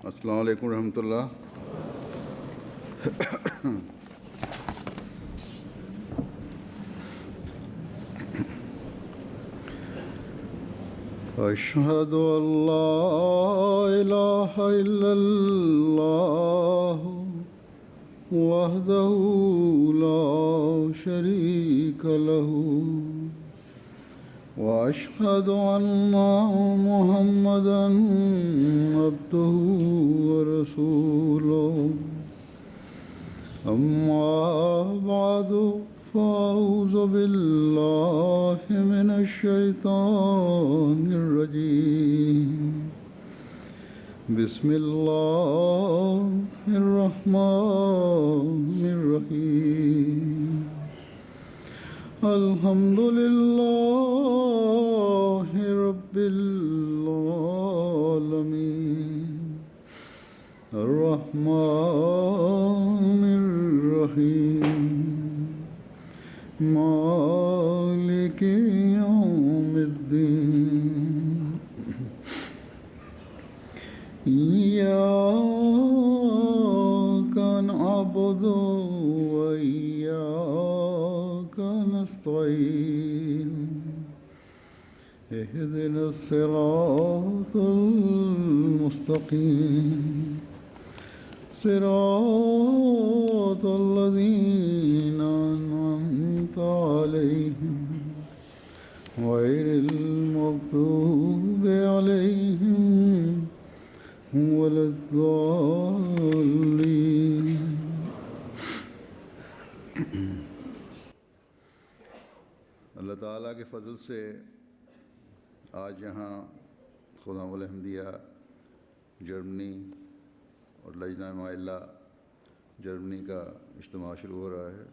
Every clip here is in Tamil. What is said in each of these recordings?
अस्सलामु अलैकुम रहमतुल्लाह। अशहदु अल्ला इलाहा इल्लल्लाह वहदहु ला शरीका लहु वअशहदु अन्ना मुहम्मदन अब्दुहु व रसूलुहु अम्मा बअदु फ़अऊज़ु बिल्लाहि मिनश शैतानिर रजीम बिस्मिल्लाहिर रहमानिर रहीम अल्हम्दुलिल्लाहि रब्बिल आलमीन अर्रहमानिर रहीम मालिकि यौमिद्दीन इय्याका नअबुदु व इय्याका नस्तईन इहदिनस सिरातल मुस्तकीम सिरातल लज़ीना अनअमता अलैहिम गैरिल मग़्दूबि अलैहिम वलद्दाल्लीन। अल्लाह ताला के फ़ज़ल से आज यहाँ खुदामुल अहमदिया जर्मनी और लजना माइला जर्मनी का इज्तिमा शुरू हो रहा है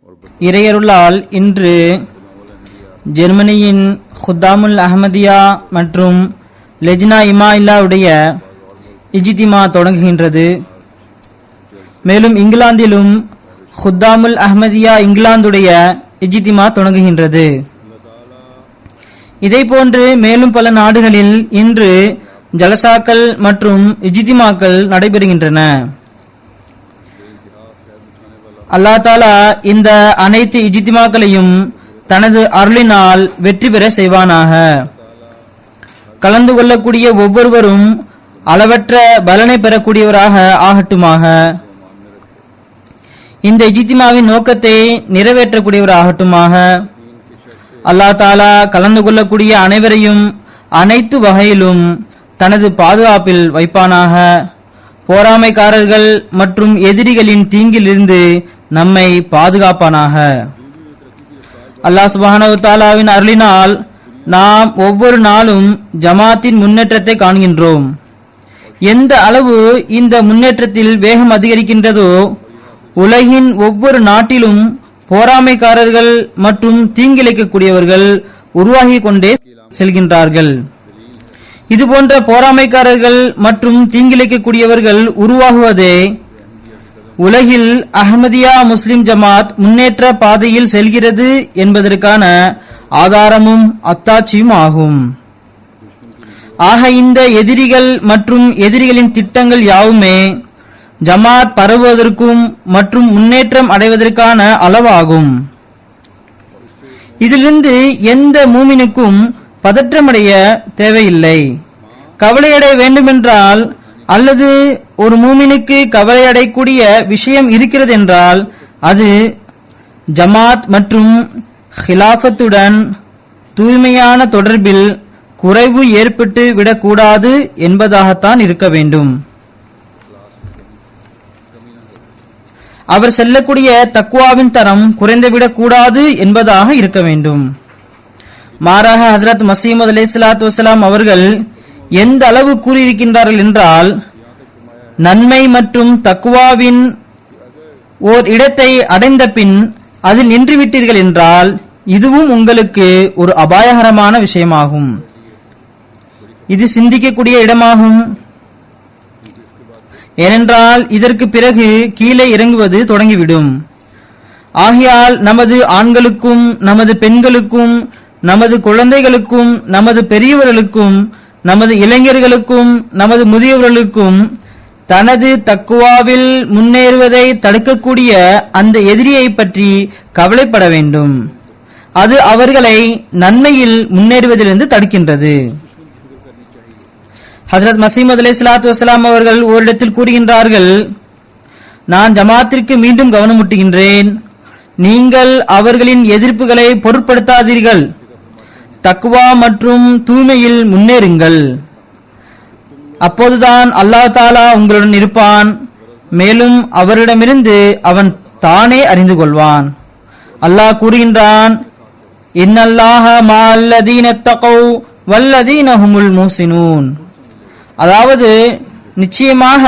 और இறையருளால் இன்று ஜெர்மனியின் குத்தாமுல் அஹ்மதியா மற்றும் லெஜ்னா இமாயில்லாவுடைய இஜ்திமா தொடங்குகின்றது. மேலும் இங்கிலாந்திலும் குத்தாமுல் அஹ்மதியா இங்கிலாந்துடைய இஜ்திமா தொடங்குகின்றது. இதேபோன்று மேலும் பல நாடுகளில் இன்று ஜலசாக்கள் மற்றும் இஜ்திமாக்கள் நடைபெறுகின்றன. அல்லாஹ் தஆலா இந்த அனைத்து இஜ்திமாக்களையும் தனது அருளினால் வெற்றி பெற செய்வானாக. கலந்து கொள்ளக்கூடிய ஒவ்வொருவரும் அளவற்ற பலனை பெறக்கூடியவராக ஆகட்டுமாக. இந்த இஜ்திமாவின் நோக்கத்தை நிறைவேற்றக்கூடியவராகட்டுமாக. அல்லாஹ் தஆலா கலந்து கொள்ளக்கூடிய அனைவரையும் அனைத்து வகையிலும் தனது பாதுகாப்பில் வைப்பானாக. போராமைக்காரர்கள் மற்றும் எதிரிகளின் தீங்கிலிருந்து நம்மை பாதுகாப்பானாக. அல்லாஹ் சுப்ஹானஹு வ தஆலாவின் அருளினால் நாம் ஒவ்வொரு நாளும் ஜமாத்தின் முன்னேற்றத்தை காண்கின்றோம். எந்த அளவு இந்த முன்னேற்றத்தில் வேகம் அதிகரிக்கின்றதோ உலகின் ஒவ்வொரு நாட்டிலும் போராமைக்காரர்கள் மற்றும் தீங்கிழைக்கக்கூடியவர்கள் உருவாகி கொண்டே செல்கின்றார்கள். இதுபோன்ற போராமைக்காரர்கள் மற்றும் தீங்கிழைக்கக்கூடியவர்கள் உருவாகுவதே உலகில் அஹ்மதியா முஸ்லிம் ஜமாத் முன்னேற்ற பாதையில் செல்கிறது என்பதற்கான ஆதாரமும் அத்தாட்சியும் ஆகும். ஆக இந்த எதிரிகள் மற்றும் எதிரிகளின் திட்டங்கள் யாவுமே ஜமாத் பரவுவதற்கும் மற்றும் முன்னேற்றம் அடைவதற்கான அளவாகும். இதிலிருந்து எந்த மூமினுக்கும் பதற்றமடைய தேவையில்லை. கவலையடைய வேண்டுமென்றால் அல்லது ஒரு மூமினுக்கு கவலையடையக்கூடிய விஷயம் இருக்கிறது என்றால் அது ஜமாத் மற்றும் ஹிலாஃபத்துடன் தூய்மையான தொடர்பில் குறைவு ஏற்பட்டு விடக்கூடாது என்பதாகத்தான் இருக்க வேண்டும். அவர் செல்லக்கூடிய தக்வாவின் தரம் குறைந்துவிடக் கூடாது என்பதாக இருக்க வேண்டும். மாறாக ஹஜ்ரத் மஸீமது அலைஹிஸ்ஸலாத்து வஸ்ஸலாம் அவர்கள் எந்த அளவு கூறியிருக்கின்றார்கள் என்றால், நன்மை மற்றும் தக்வாவின் ஓர் இடத்தை அடைந்த பின் அதில் நின்றுவிட்டீர்கள் என்றால் இதுவும் உங்களுக்கு ஒரு அபாயகரமான விஷயமாகும். இது சிந்திக்கக்கூடிய இடமாகும். ஏனென்றால் இதற்கு பிறகு கீழே இறங்குவது தொடங்கிவிடும். ஆகையால் நமது ஆண்களுக்கும் நமது பெண்களுக்கும் நமது குழந்தைகளுக்கும் நமது பெரியவர்களுக்கும் நமது இளைஞர்களுக்கும் நமது முதியவர்களுக்கும் தனது தக்குவாவில் முன்னேறுவதை தடுக்கக்கூடிய அந்த எதிரியை பற்றி கவலைப்பட வேண்டும். அது அவர்களை நன்மையில் முன்னேறுவதிலிருந்து தடுக்கின்றது. ஹஜ்ரத் மசீமது அலைஹிஸ்ஸலாத்து வஸ்ஸலாம் அவர்கள் ஓரிடத்தில் கூறுகின்றார்கள், நான் ஜமாத்திற்கு மீண்டும் கவனமூட்டுகின்றேன், நீங்கள் அவர்களின் எதிர்ப்புகளை பொருட்படுத்தாதீர்கள், தக்வா மற்றும் தூய்மையில் முன்னேறுங்கள். அப்போதுதான் அல்லாஹ் தஆலா உங்களுடன் இருப்பான், மேலும் அவரிடமிருந்து அவன் தானே அறிந்து கொள்வான். அல்லாஹ் கூறுகின்றான், இன்னல்லாஹ மஅல்லதீன தகவ் வல்லதீன ஹுமுல் முஹ்ஸினூன். அதாவது நிச்சயமாக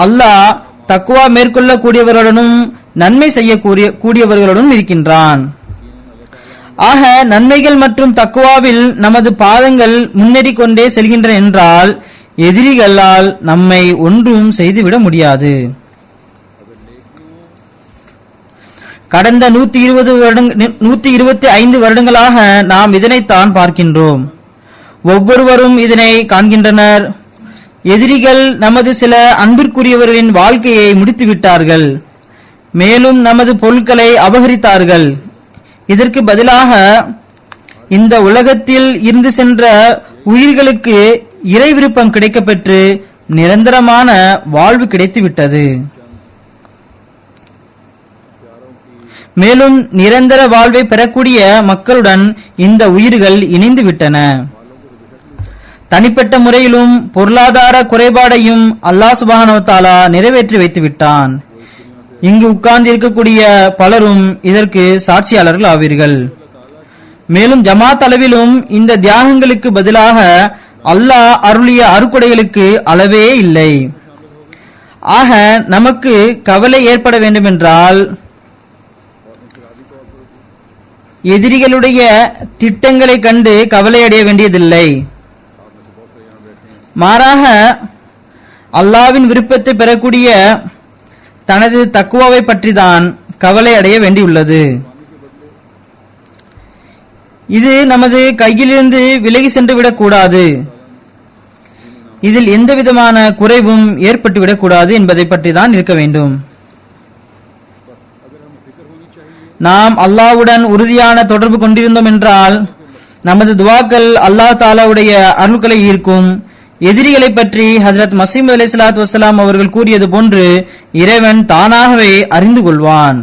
அல்லாஹ் தக்வா மேற்கொள்ளக்கூடியவர்களுடனும் நன்மை செய்யக்கூடியவர்களுடனும் இருக்கின்றான். ஆக நன்மைகள் மற்றும் தக்வாவில் நமது பாதங்கள் முன்னேறிக் கொண்டே செல்கின்றன என்றால் எதிரிகளால் நம்மை ஒன்றும் செய்துவிட முடியாது. கடந்த 125 வருடங்களாக நாம் இதனைத்தான் பார்க்கின்றோம். ஒவ்வொருவரும் இதனை காண்கின்றனர். எதிரிகள் நமது சில அன்பிற்குரியவர்களின் வாழ்க்கையை முடித்து விட்டார்கள், மேலும் நமது பொருட்களை அபகரித்தார்கள். இதற்கு பதிலாக இந்த உலகத்தில் இருந்து சென்ற உயிர்களுக்கு இறை விருப்பம் கிடைக்கப்பெற்று நிரந்தரமான வாழ்வு கிடைத்துவிட்டது. மேலும் நிரந்தர வாழ்வை பெறக்கூடிய மக்களுடன் இந்த உயிர்கள் இணைந்து விட்டன. தனிப்பட்ட முறையிலும் பொருளாதார குறைபாடையும் அல்லாஹ் சுப்ஹானஹு வ தஆலா நிறைவேற்றி வைத்து விட்டான். இங்கு உட்கார்ந்து இருக்கக்கூடிய பலரும் இதற்கு சாட்சியாளர்கள் ஆவீர்கள். மேலும் ஜமாத் அளவிலும் இந்த தியாகங்களுக்கு பதிலாக அல்லாஹ் அருளிய அருக்குடைகளுக்கு அளவே இல்லை. ஆக நமக்கு கவலை ஏற்பட வேண்டுமென்றால் எதிரிகளுடைய திட்டங்களை கண்டு கவலை அடைய வேண்டியதில்லை. மாறாக அல்லாஹ்வின் விருப்பத்தை பெறக்கூடிய தனது தக்வாவை பற்றிதான் கவலை அடைய வேண்டியுள்ளது. இது நமது கையிலிருந்து விலகி சென்று விடக்கூடாது, இதில் எந்தவிதமான குறைவும் ஏற்பட்டுவிடக்கூடாது என்பதை பற்றி தான் இருக்க வேண்டும். நாம் அல்லாஹ்வுடன் உறுதியான தொடர்பு கொண்டிருந்தோம் என்றால் நமது துவாக்கள் அல்லாஹ் தஆலாவுடைய அருள்களை ஈர்க்கும். எதிரிகளை பற்றி ஹஜ்ரத் மஸீஹ் அலைஹிஸ்ஸலாத்து வஸ்ஸலாம் அவர்கள் கூறியது போன்று இறைவன் தானாகவே அறிந்து கொள்வான்.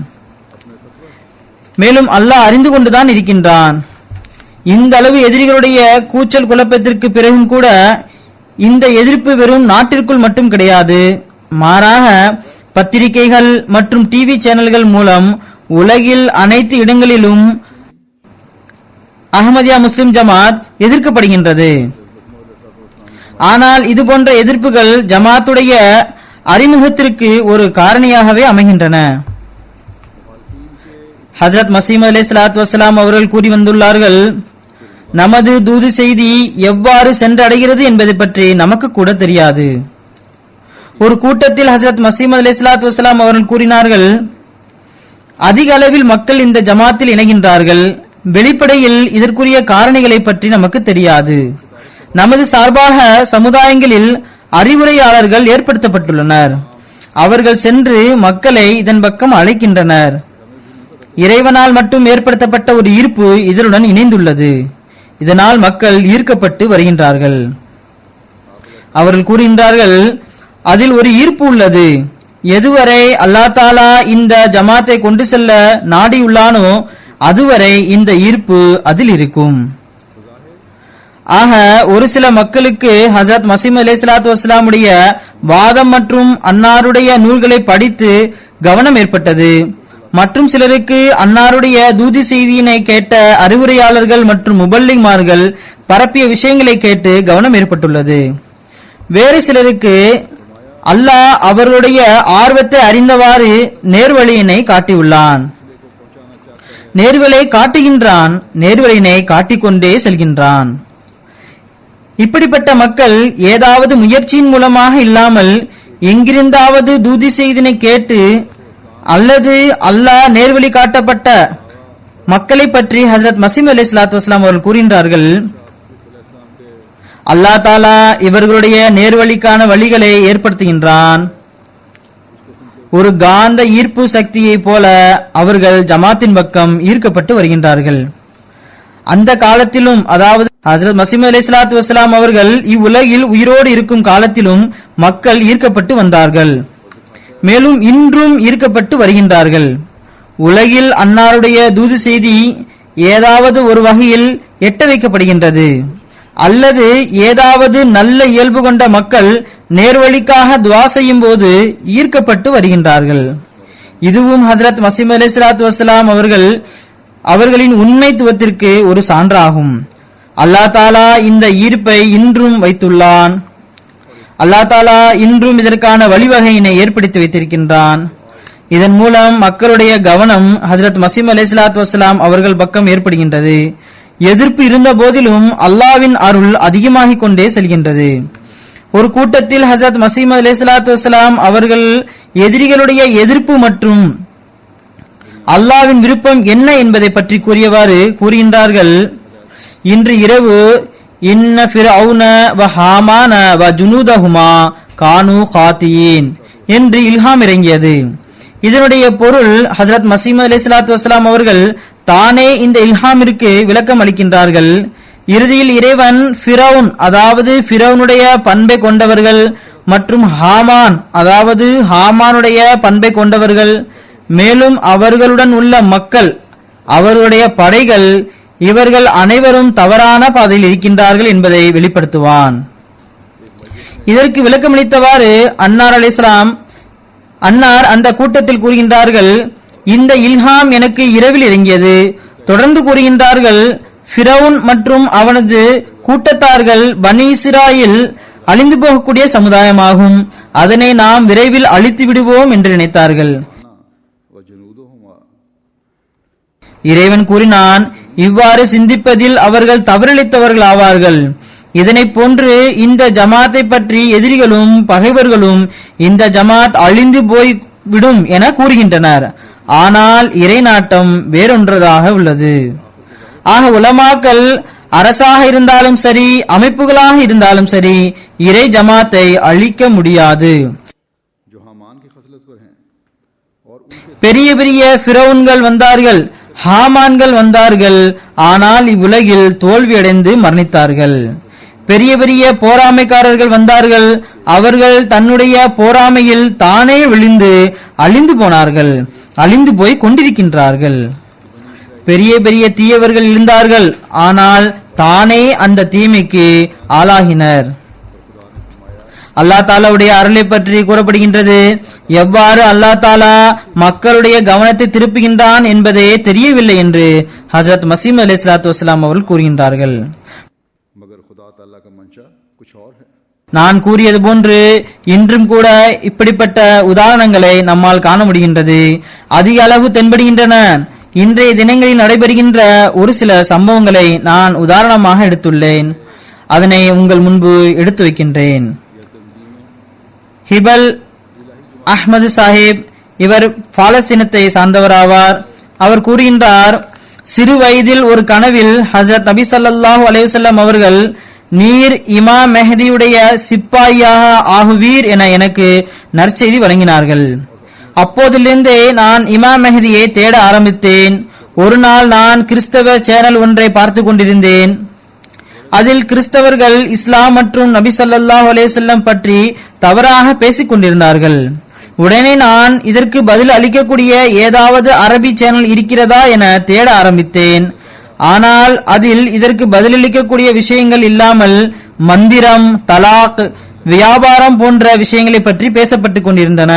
மேலும் அல்லாஹ் அறிந்து கொண்டுதான் இருக்கின்றான். இந்த அளவு எதிரிகளுடைய கூச்சல் குழப்பத்திற்கு பிறகும் கூட இந்த எதிர்ப்பு வெறும் நாட்டிற்குள் மட்டும் கிடையாது, மாறாக பத்திரிகைகள் மற்றும் டிவி சேனல்கள் மூலம் உலகில் அனைத்து இடங்களிலும் அஹ்மதியா முஸ்லிம் ஜமாத் எதிர்க்கப்படுகின்றது. ஆனால் இது போன்ற எதிர்ப்புகள் ஜமாத்துடைய அறிமுகத்திற்கு ஒரு காரணியாகவே அமைகின்றன. ஹஜ்ரத் மஸீஹ் அலைஹிஸ்ஸலாத்து வஸ்ஸலாம் அவர்கள் கூறி வந்துள்ளார்கள், நமது தூது செய்தி எவ்வாறு சென்றடைகிறது என்பதை பற்றி நமக்கு கூட தெரியாது. ஒரு கூட்டத்தில் ஹஜ்ரத் மஸீஹ் அலைஹிஸ்ஸலாத்து வஸ்ஸலாம் அவர்கள் கூறினார்கள், அதிக அளவில் மக்கள் இந்த ஜமாத்தில் இணைகின்றார்கள், வெளிப்படையில் இதற்குரிய காரணிகளை பற்றி நமக்கு தெரியாது. நமது சார்பாக சமுதாயங்களில் அறிவுரையாளர்கள் ஏற்படுத்தப்பட்டுள்ளனர். அவர்கள் சென்று மக்களை இதன் பக்கம் அழைக்கின்றனர். இறைவனால் மட்டும் ஏற்படுத்தப்பட்ட ஒரு ஈர்ப்பு இதனுடன் இணைந்துள்ளது. இதனால் மக்கள் ஈர்க்கப்பட்டு வருகின்றார்கள். அவர்கள் கூறுகின்றார்கள், அதில் ஒரு ஈர்ப்பு உள்ளது. எதுவரை அல்லாஹ் தஆலா இந்த ஜமாத்தை கொண்டு செல்ல நாடியுள்ளானோ அதுவரை இந்த ஈர்ப்பு அதில் இருக்கும். ஆக ஒரு சில மக்களுக்கு ஹஜ்ரத் மஸீஹ் அலைஹிஸ்ஸலாத்து வஸ்ஸலாமுடைய வாதம் மற்றும் அன்னாருடைய நூல்களை படித்து கவனம் ஏற்பட்டது. மற்றும் சிலருக்கு அன்னாருடைய தூதி செய்தியினை கேட்ட அறிவுரையாளர்கள் மற்றும் முபல்லிக்மார்கள் பரப்பிய விஷயங்களை கேட்டு கவனம் ஏற்பட்டுள்ளது. வேறு சிலருக்கு அல்லாஹ் அவர்களுடைய ஆர்வத்தை அறிந்தவாறு நேர்வழியினை காட்டியுள்ளான். நேர்வழி காட்டுகின்றான், நேர்வழியினை காட்டிக்கொண்டே செல்கின்றான். இப்படிப்பட்ட மக்கள் ஏதாவது முயற்சியின் மூலமாக இல்லாமல் எங்கிருந்தாவது தூதி செய்தினை கேட்டு அல்லது அல்லாஹ் நேர்வழி காட்டப்பட்ட மக்களை பற்றி ஹஜ்ரத் மஸீஹ் அலைஹிஸ்ஸலாத்து வஸ்ஸலாம் அவர்கள் கூறுகின்றார்கள், அல்லாஹ் தாலா இவர்களுடைய நேர்வழிக்கான வழிகளை ஏற்படுத்துகின்றான். ஒரு காந்த ஈர்ப்பு சக்தியை போல அவர்கள் ஜமாத்தின் பக்கம் ஈர்க்கப்பட்டு வருகின்றார்கள். அந்த காலத்திலும், அதாவது ஹஜ்ரத் மஸீஹ் அலைஹிஸ்ஸலாத்து வஸ்ஸலாம் அவர்கள் இவ்வுலகில் உயிரோடு இருக்கும் காலத்திலும் மக்கள் ஈர்க்கப்பட்டு வந்தார்கள். மேலும் இன்றும் ஈர்க்கப்பட்டு வருகின்றார்கள். உலகில் அன்னாருடைய தூது செய்தி ஏதாவது ஒரு வகையில் எட்ட வைக்கப்படுகின்றது, அல்லது ஏதாவது நல்ல இயல்பு கொண்ட மக்கள் நேர்வழிக்காக துவா செய்யும் போது ஈர்க்கப்பட்டு வருகின்றார்கள். இதுவும் ஹஜ்ரத் மஸீஹ் அலைஹிஸ்ஸலாத்து வஸ்ஸலாம் அவர்களின் உண்மைத்துவத்திற்கு ஒரு சான்றாகும். அல்லாஹ் தாலா இந்த ஈர்ப்பை இன்றும் வைத்துள்ளான். அல்லாஹ் தாலா இன்றும் இதற்கான வழிவகையினை ஏற்படுத்தி வைத்திருக்கின்றான். இதன் மூலம் மக்களுடைய கவனம் ஹஜ்ரத் மஸீஹ் அலைஹிஸ்ஸலாத்து வஸ்ஸலாம் அவர்கள் பக்கம் ஏற்படுகின்றது. எதிர்ப்பு இருந்த போதிலும் அல்லாஹ்வின் அருள் அதிகமாகிக் கொண்டே செல்கின்றது. ஒரு கூட்டத்தில் ஹஜ்ரத் மஸீஹ் அலைஹிஸ்ஸலாத்து வஸ்ஸலாம் அவர்கள் எதிரிகளுடைய எதிர்ப்பு மற்றும் அல்லாஹ்வின் விருப்பம் என்ன என்பதை பற்றி கூறியவாறு கூறுகின்றார்கள். இன்று இரவு இன்ன ஃபிரௌன வ ஹாமான வ ஜுனூதஹுமா கானு காத்தியீன் என்று இல்ஹாம் இறங்கியது. இதனுடைய பொருள் ஹஜ்ரத் மஸீஹ் அலைஹிஸ்ஸலாத்து வஸ்ஸலாம் அவர்கள் தானே இந்த இல்ஹாமிற்கு விளக்கம் அளிக்கின்றார்கள். இறுதியில் இறைவன் ஃபிரௌன், அதாவது ஃபிரௌனுடைய பண்பை கொண்டவர்கள், மற்றும் ஹாமான், அதாவது ஹாமானுடைய பண்பை கொண்டவர்கள், மேலும் அவர்களுடன் உள்ள மக்கள், அவர்களுடைய படைகள், இவர்கள் அனைவரும் தவறான பாதையில் இருக்கின்றார்கள் என்பதை வெளிப்படுத்துவான். இதற்கு விளக்கமளித்தவாறு அன்னார் அந்த கூட்டத்தில் கூறுகின்றார்கள், இந்த இல்ஹாம் எனக்கு இரவில் இறங்கியது. தொடர்ந்து கூறுகின்றார்கள், ஃபிரௌன் மற்றும் அவனது கூட்டத்தார்கள் பனி இஸ்ராயில் அழிந்து போகக்கூடிய சமுதாயமாகும், அதனை நாம் விரைவில் அழித்து விடுவோம் என்று நினைத்தார்கள். இறைவன் கூறினான், இவ்வாறு சிந்திப்பதில் அவர்கள் தவறளித்தவர்கள் ஆவார்கள். இதனை போன்று இந்த ஜமாத்தை பற்றி எதிரிகளும் பகைவர்களும் இந்த ஜமாத் அழிந்து போய் விடும் என கூறுகின்றனர். ஆனால் இறை நாட்டம் வேறொன்றதாக உள்ளது. ஆக உலமாக்கள் அரசாக இருந்தாலும் சரி, அமைப்புகளாக இருந்தாலும் சரி, இறை ஜமாத்தை அழிக்க முடியாது. பெரிய பெரிய ஃபிரௌன்கள் வந்தார்கள், ஹாமான்கள் வந்தார்கள், ஆனால் இவ்வுலகில் தோல்வியடைந்து மரணித்தார்கள். பெரிய பெரிய போராமைக்காரர்கள் வந்தார்கள், அவர்கள் தன்னுடைய போராமையில் தானே விழுந்து அழிந்து போனார்கள், அழிந்து போய் கொண்டிருக்கின்றார்கள். பெரிய பெரிய தீயவர்கள் இருந்தார்கள், ஆனால் தானே அந்த தீமைக்கு ஆளாகினர். அல்லாஹ் தாலாவுடைய அருளை பற்றி கூறப்படுகின்றது. எவ்வாறு அல்லாஹ் தாலா மக்களுடைய கவனத்தை திருப்புகின்றான் என்பதே தெரியவில்லை என்று ஹஜ்ரத் மஸீஹ் அலைஹிஸ்ஸலாத்து வஸ்ஸலாம் அவர்கள் கூறுகின்றார்கள். நான் கூறியது போன்று இன்றும் கூட இப்படிப்பட்ட உதாரணங்களை நம்மால் காண முடிகின்றது, அதிக அளவு தென்படுகின்றன. இன்றைய தினங்களில் நடைபெறுகின்ற ஒரு சில சம்பவங்களை நான் உதாரணமாக எடுத்துள்ளேன், அதனை உங்கள் முன்பு எடுத்து வைக்கின்றேன். ஹிபல் அஹ்மது சாஹிப், இவர் பாலஸ்தீனத்தை சார்ந்தவராவார். அவர் கூறுகின்றார், சிறு வயதில் ஒரு கனவில் ஹஜ்ரத் நபி ஸல்லல்லாஹு அலைஹி வஸல்லம் அவர்கள் நீர் இமாம் மெஹதியுடைய சிப்பாயாக ஆகுவீர் என எனக்கு நற்செய்தி வழங்கினார்கள். அப்போதிலிருந்தே நான் இமாம் மெஹதியை தேட ஆரம்பித்தேன். ஒரு நாள் நான் கிறிஸ்தவ சேனல் ஒன்றை பார்த்து கொண்டிருந்தேன். அதில் கிறிஸ்தவர்கள் இஸ்லாம் மற்றும் நபி ஸல்லல்லாஹு அலைஹி வஸல்லம் பற்றி தவறாக பேசிக் கொண்டிருந்தார்கள். உடனே நான் இதற்கு பதில் அளிக்கக்கூடிய ஏதாவது அரபி சேனல் இருக்கிறதா என தேட ஆரம்பித்தேன். ஆனால் அதில் இதற்கு பதிலளிக்கக்கூடிய விஷயங்கள் இல்லாமல் மந்திரம், தலாக், வியாபாரம் போன்ற விஷயங்களை பற்றி பேசப்பட்டுக் கொண்டிருந்தன.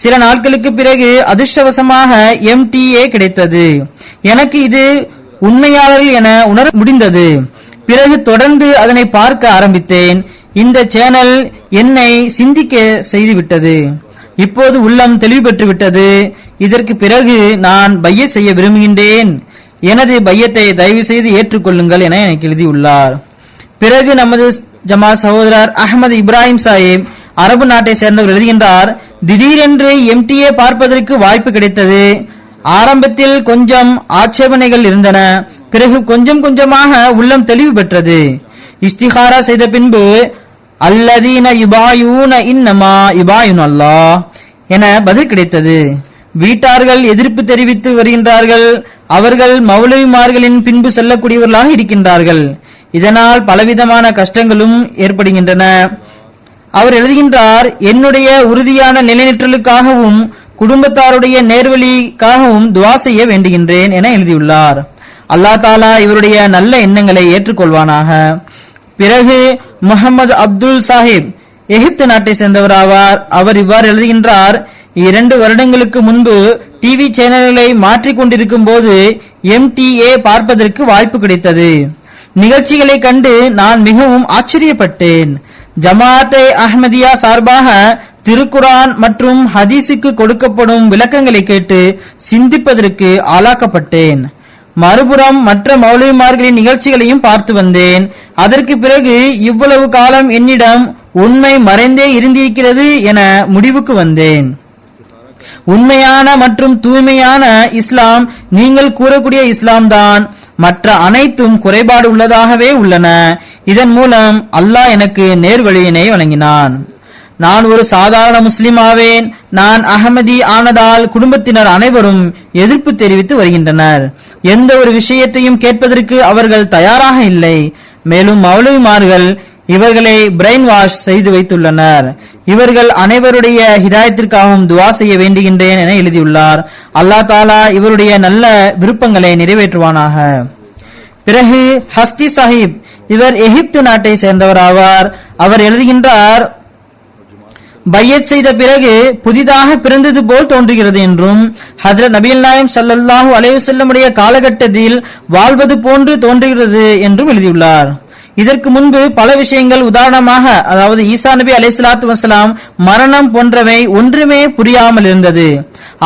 சில நாட்களுக்கு பிறகு அதிர்ஷ்டவசமாக MTA கிடைத்தது. எனக்கு இது உண்மையாளர்கள் என உணர முடிந்தது. பிறகு தொடர்ந்து அதனை பார்க்க ஆரம்பித்தேன். இந்த சேனல் என்னை சிந்திக்க செய்துவிட்டது. இப்போது உள்ளம் தெளிவு பெற்று விட்டது. இதற்கு பிறகு நான் பையத் செய்ய விரும்புகின்றேன். எனது பையத்தை தயவு செய்து ஏற்றுக்கொள்ளுங்கள் என எனக்கு எழுதியுள்ளார். பிறகு நமது ஜமாத் சகோதரர் அஹ்மது இப்ராஹிம் சாஹிப், அரபு நாட்டை சேர்ந்தவர், எழுதுகின்றார், திடீரென்று MTA பார்ப்பதற்கு வாய்ப்பு கிடைத்தது. ஆரம்பத்தில் கொஞ்சம் ஆட்சேபனைகள் இருந்தன. பிறகு கொஞ்சம் கொஞ்சமாக உள்ளம் தெளிவு பெற்றது. இஸ்திகாரா செய்த பின்பு அல்லதீன யுபாயூன இன்னமா யுபாயுன் அல்லாஹ் என பதில் கிடைத்தது. வீட்டார்கள் எதிர்ப்பு தெரிவித்து வருகின்றார்கள். அவர்கள் மௌலவிமார்களின் பின்பு செல்லக்கூடியவர்களாக இருக்கின்றார்கள். இதனால் பலவிதமான கஷ்டங்களும் ஏற்படுகின்றன. அவர் எழுதுகின்றார், என்னுடைய உறுதியான நிலைநிற்றலுக்காகவும் குடும்பத்தாருடைய நேர்வழிக்காகவும் துவா செய்ய வேண்டுகின்றேன் என எழுதியுள்ளார். அல்லாஹ் தாலா இவருடைய நல்ல எண்ணங்களை ஏற்றுக்கொள்வானாக. பிறகு முகமது அப்துல் சாஹிப் எகிப்து நாட்டை சேர்ந்தவராவார். அவர் இவ்வாறு எழுதுகின்றார், 2 வருடங்களுக்கு முன்பு டிவி சேனல்களை மாற்றிக் கொண்டிருக்கும் போது MTA பார்ப்பதற்கு வாய்ப்பு கிடைத்தது. நிகழ்ச்சிகளை கண்டு நான் மிகவும் ஆச்சரியப்பட்டேன். ஜமாஅத்தே அஹ்மதியா சார்பாக திருக்குரான் மற்றும் ஹதீஸுக்கு கொடுக்கப்படும் விளக்கங்களை கேட்டு சிந்திப்பதற்கு ஆளாக்கப்பட்டேன். மறுபுறம் மற்ற மௌலவிமார்களின் நிகழ்ச்சிகளையும் பார்த்து வந்தேன். அதற்கு பிறகு இவ்வளவு காலம் என்னிடம் உண்மை மறைந்தே இருந்திருக்கிறது என முடிவுக்கு வந்தேன். உண்மையான மற்றும் தூய்மையான இஸ்லாம் நீங்கள் கூறக்கூடிய இஸ்லாம் தான். மற்ற அனைத்தும் குறைபாடு உள்ளதாகவே உள்ளன. இதன் மூலம் அல்லாஹ் எனக்கு நேர்வழியினை வழங்கினான். நான் ஒரு சாதாரண முஸ்லிம் ஆவேன். நான் அகமதி ஆனதால் குடும்பத்தினர் அனைவரும் எதிர்ப்பு தெரிவித்து வருகின்றனர். எந்த ஒரு விஷயத்தையும் கேட்பதற்கு அவர்கள் தயாராக இல்லை. மேலும் மௌலவிமார்கள் இவர்களை பிரெயின் வாஷ் செய்து வைத்துள்ளனர். இவர்கள் அனைவருடைய ஹிதாயத்திற்காகவும் துவா செய்ய வேண்டுகின்றேன் என எழுதியுள்ளார். அல்லாஹ் தாலா இவருடைய நல்ல விருப்பங்களை நிறைவேற்றுவானாக. பிறகு ஹஸ்தி சாஹிப், இவர் எகிப்து நாட்டை சேர்ந்தவர் ஆவார். அவர் எழுதுகின்றார், பையத் செய்த பிறகு புதிதாக பிறந்தது போல் தோன்றுகிறது என்றும் ஹஜ்ரத் நபிகள் நாயகம் ஸல்லல்லாஹு அலைஹி வஸல்லம் உடைய காலகட்டத்தில் வாழ்வது போன்று தோன்றுகிறது என்றும் எழுதியுள்ளார். இதற்கு முன்பு பல விஷயங்கள், உதாரணமாக அதாவது ஈசா நபி அலைஹிஸ்ஸலாத்து வஸலாம் மரணம் போன்றவை ஒன்றுமே புரியாமல் இருந்தது.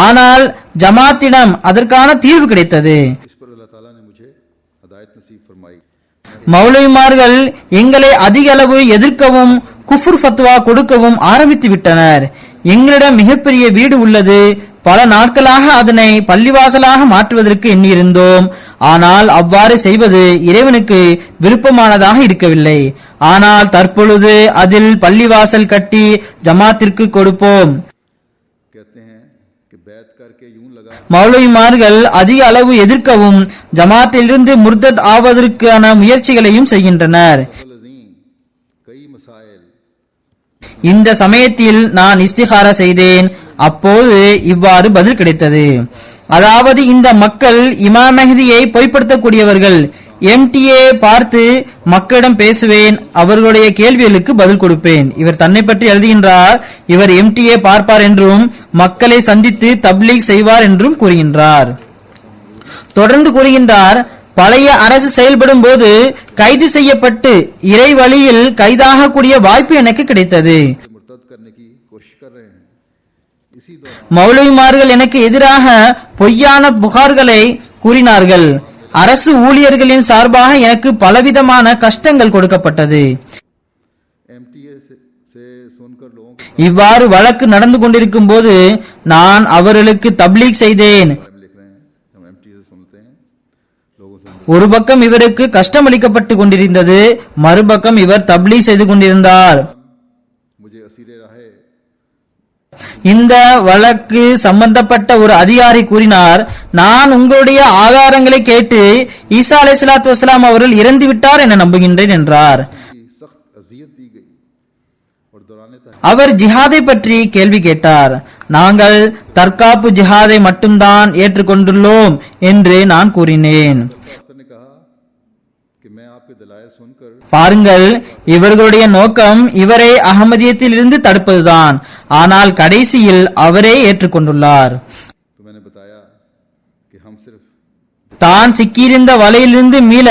ஆனால் ஜமாத்திடம் அதற்கான தீர்வு கிடைத்தது. மௌலவிமார்கள் எங்களை அதிக அளவு எதிர்க்கவும் குஃபுர் ஃபத்வா கொடுக்கவும் ஆரம்பித்து விட்டனர். எங்களிடம் மிகப்பெரிய வீடு உள்ளது. பல நாட்களாக அதனை பள்ளிவாசலாக மாற்றுவதற்கு எண்ணியிருந்தோம். ஆனால் அவ்வாறு செய்வது இறைவனுக்கு விருப்பமானதாக இருக்கவில்லை. ஆனால் தற்பொழுது அதில் பள்ளிவாசல் கட்டி ஜமாத்திற்கு கொடுப்போம். மௌலவிமார்கள் அதிக அளவு எதிர்க்கவும் ஜமாத்திலிருந்து முர்தத் ஆவதற்கான முயற்சிகளையும் செய்கின்றனர். இந்த சமயத்தில் நான் இஸ்திகாரா செய்தேன். அப்போது இவ்வாறு பதில் கிடைத்தது. அதாவது இந்த மக்கள் இமாம் மெஹ்தியை பொய்ப்படுத்தக்கூடியவர்கள். MTA பார்த்து மக்களிடம் பேசுவேன், அவர்களுடைய கேள்விகளுக்கு பதில் கொடுப்பேன். இவர் தன்னை பற்றி எழுதுகின்றார், இவர் MTA பார்ப்பார் என்றும் மக்களை சந்தித்து தப்லீக் செய்வார் என்றும் கூறுகின்றார். தொடர்ந்து கூறுகின்றார், பழைய அரசு செயல்படும் போது கைது செய்யப்பட்டு இறை வழியில் கைதாகக்கூடிய வாய்ப்பு எனக்கு கிடைத்தது. மௌலவிமார்கள் எனக்கு எதிராக பொய்யான புகார்களை கூறினார்கள். அரசு ஊழியர்களின் சார்பாக எனக்கு பலவிதமான கஷ்டங்கள் கொடுக்கப்பட்டது. இவ்வாறு வழக்கு நடந்து கொண்டிருக்கும் போது நான் அவர்களுக்கு தப்லீக் செய்தேன். ஒரு பக்கம் இவருக்கு கஷ்டம் அளிக்கப்பட்டு கொண்டிருந்தது, மறுபக்கம் இவர் தப்லீக் செய்து கொண்டிருந்தார். இந்த வழக்கு சம்பந்தப்பட்ட ஒரு அதிகாரி கூறினார், நான் உங்களுடைய ஆதாரங்களை கேட்டு ஈசா அலைஹிஸ்ஸலாத்து வஸலாம் அவர்கள் இறந்து விட்டார் என நம்புகின்றேன் என்றார். அவர் ஜிஹாதை பற்றி கேள்வி கேட்டார். நாங்கள் தற்காப்பு ஜிஹாதை மட்டும்தான் ஏற்றுக்கொண்டுள்ளோம் என்று நான் கூறினேன். பாருங்கள், இவர்களுடைய நோக்கம் இவரை அகமதியத்தில் இருந்து தடுப்பதுதான். ஆனால் கடைசியில் அவரே ஏற்றுக்கொண்டுள்ளார். தான் சிக்கியிருந்த வலையிலிருந்து மீள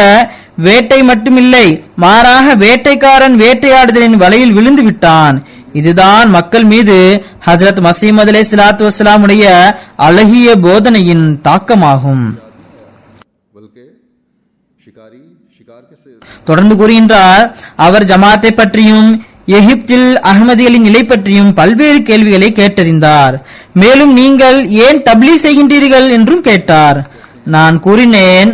வேட்டை மட்டுமில்லை, மாறாக வேட்டைக்காரன் வேட்டையாடுதலின் வலையில் விழுந்து விட்டான். இதுதான் மக்கள் மீது ஹஜ்ரத் மஸீஹ் அலைஹிஸ்ஸலாத்து வஸலாம் உடைய அழகிய போதனையின் தாக்கமாகும். தொடர்ந்து கூறுகின்றார், அவர் ஜமாத்தை பற்றியும் எகிப்தில் அகமதிகளின் நிலை பற்றியும் பல்வேறு கேள்விகளை கேட்டறிந்தார். மேலும் நீங்கள் ஏன் தப்லீக் செய்கின்றீர்கள் என்றும் கேட்டார். நான் கூறினேன்,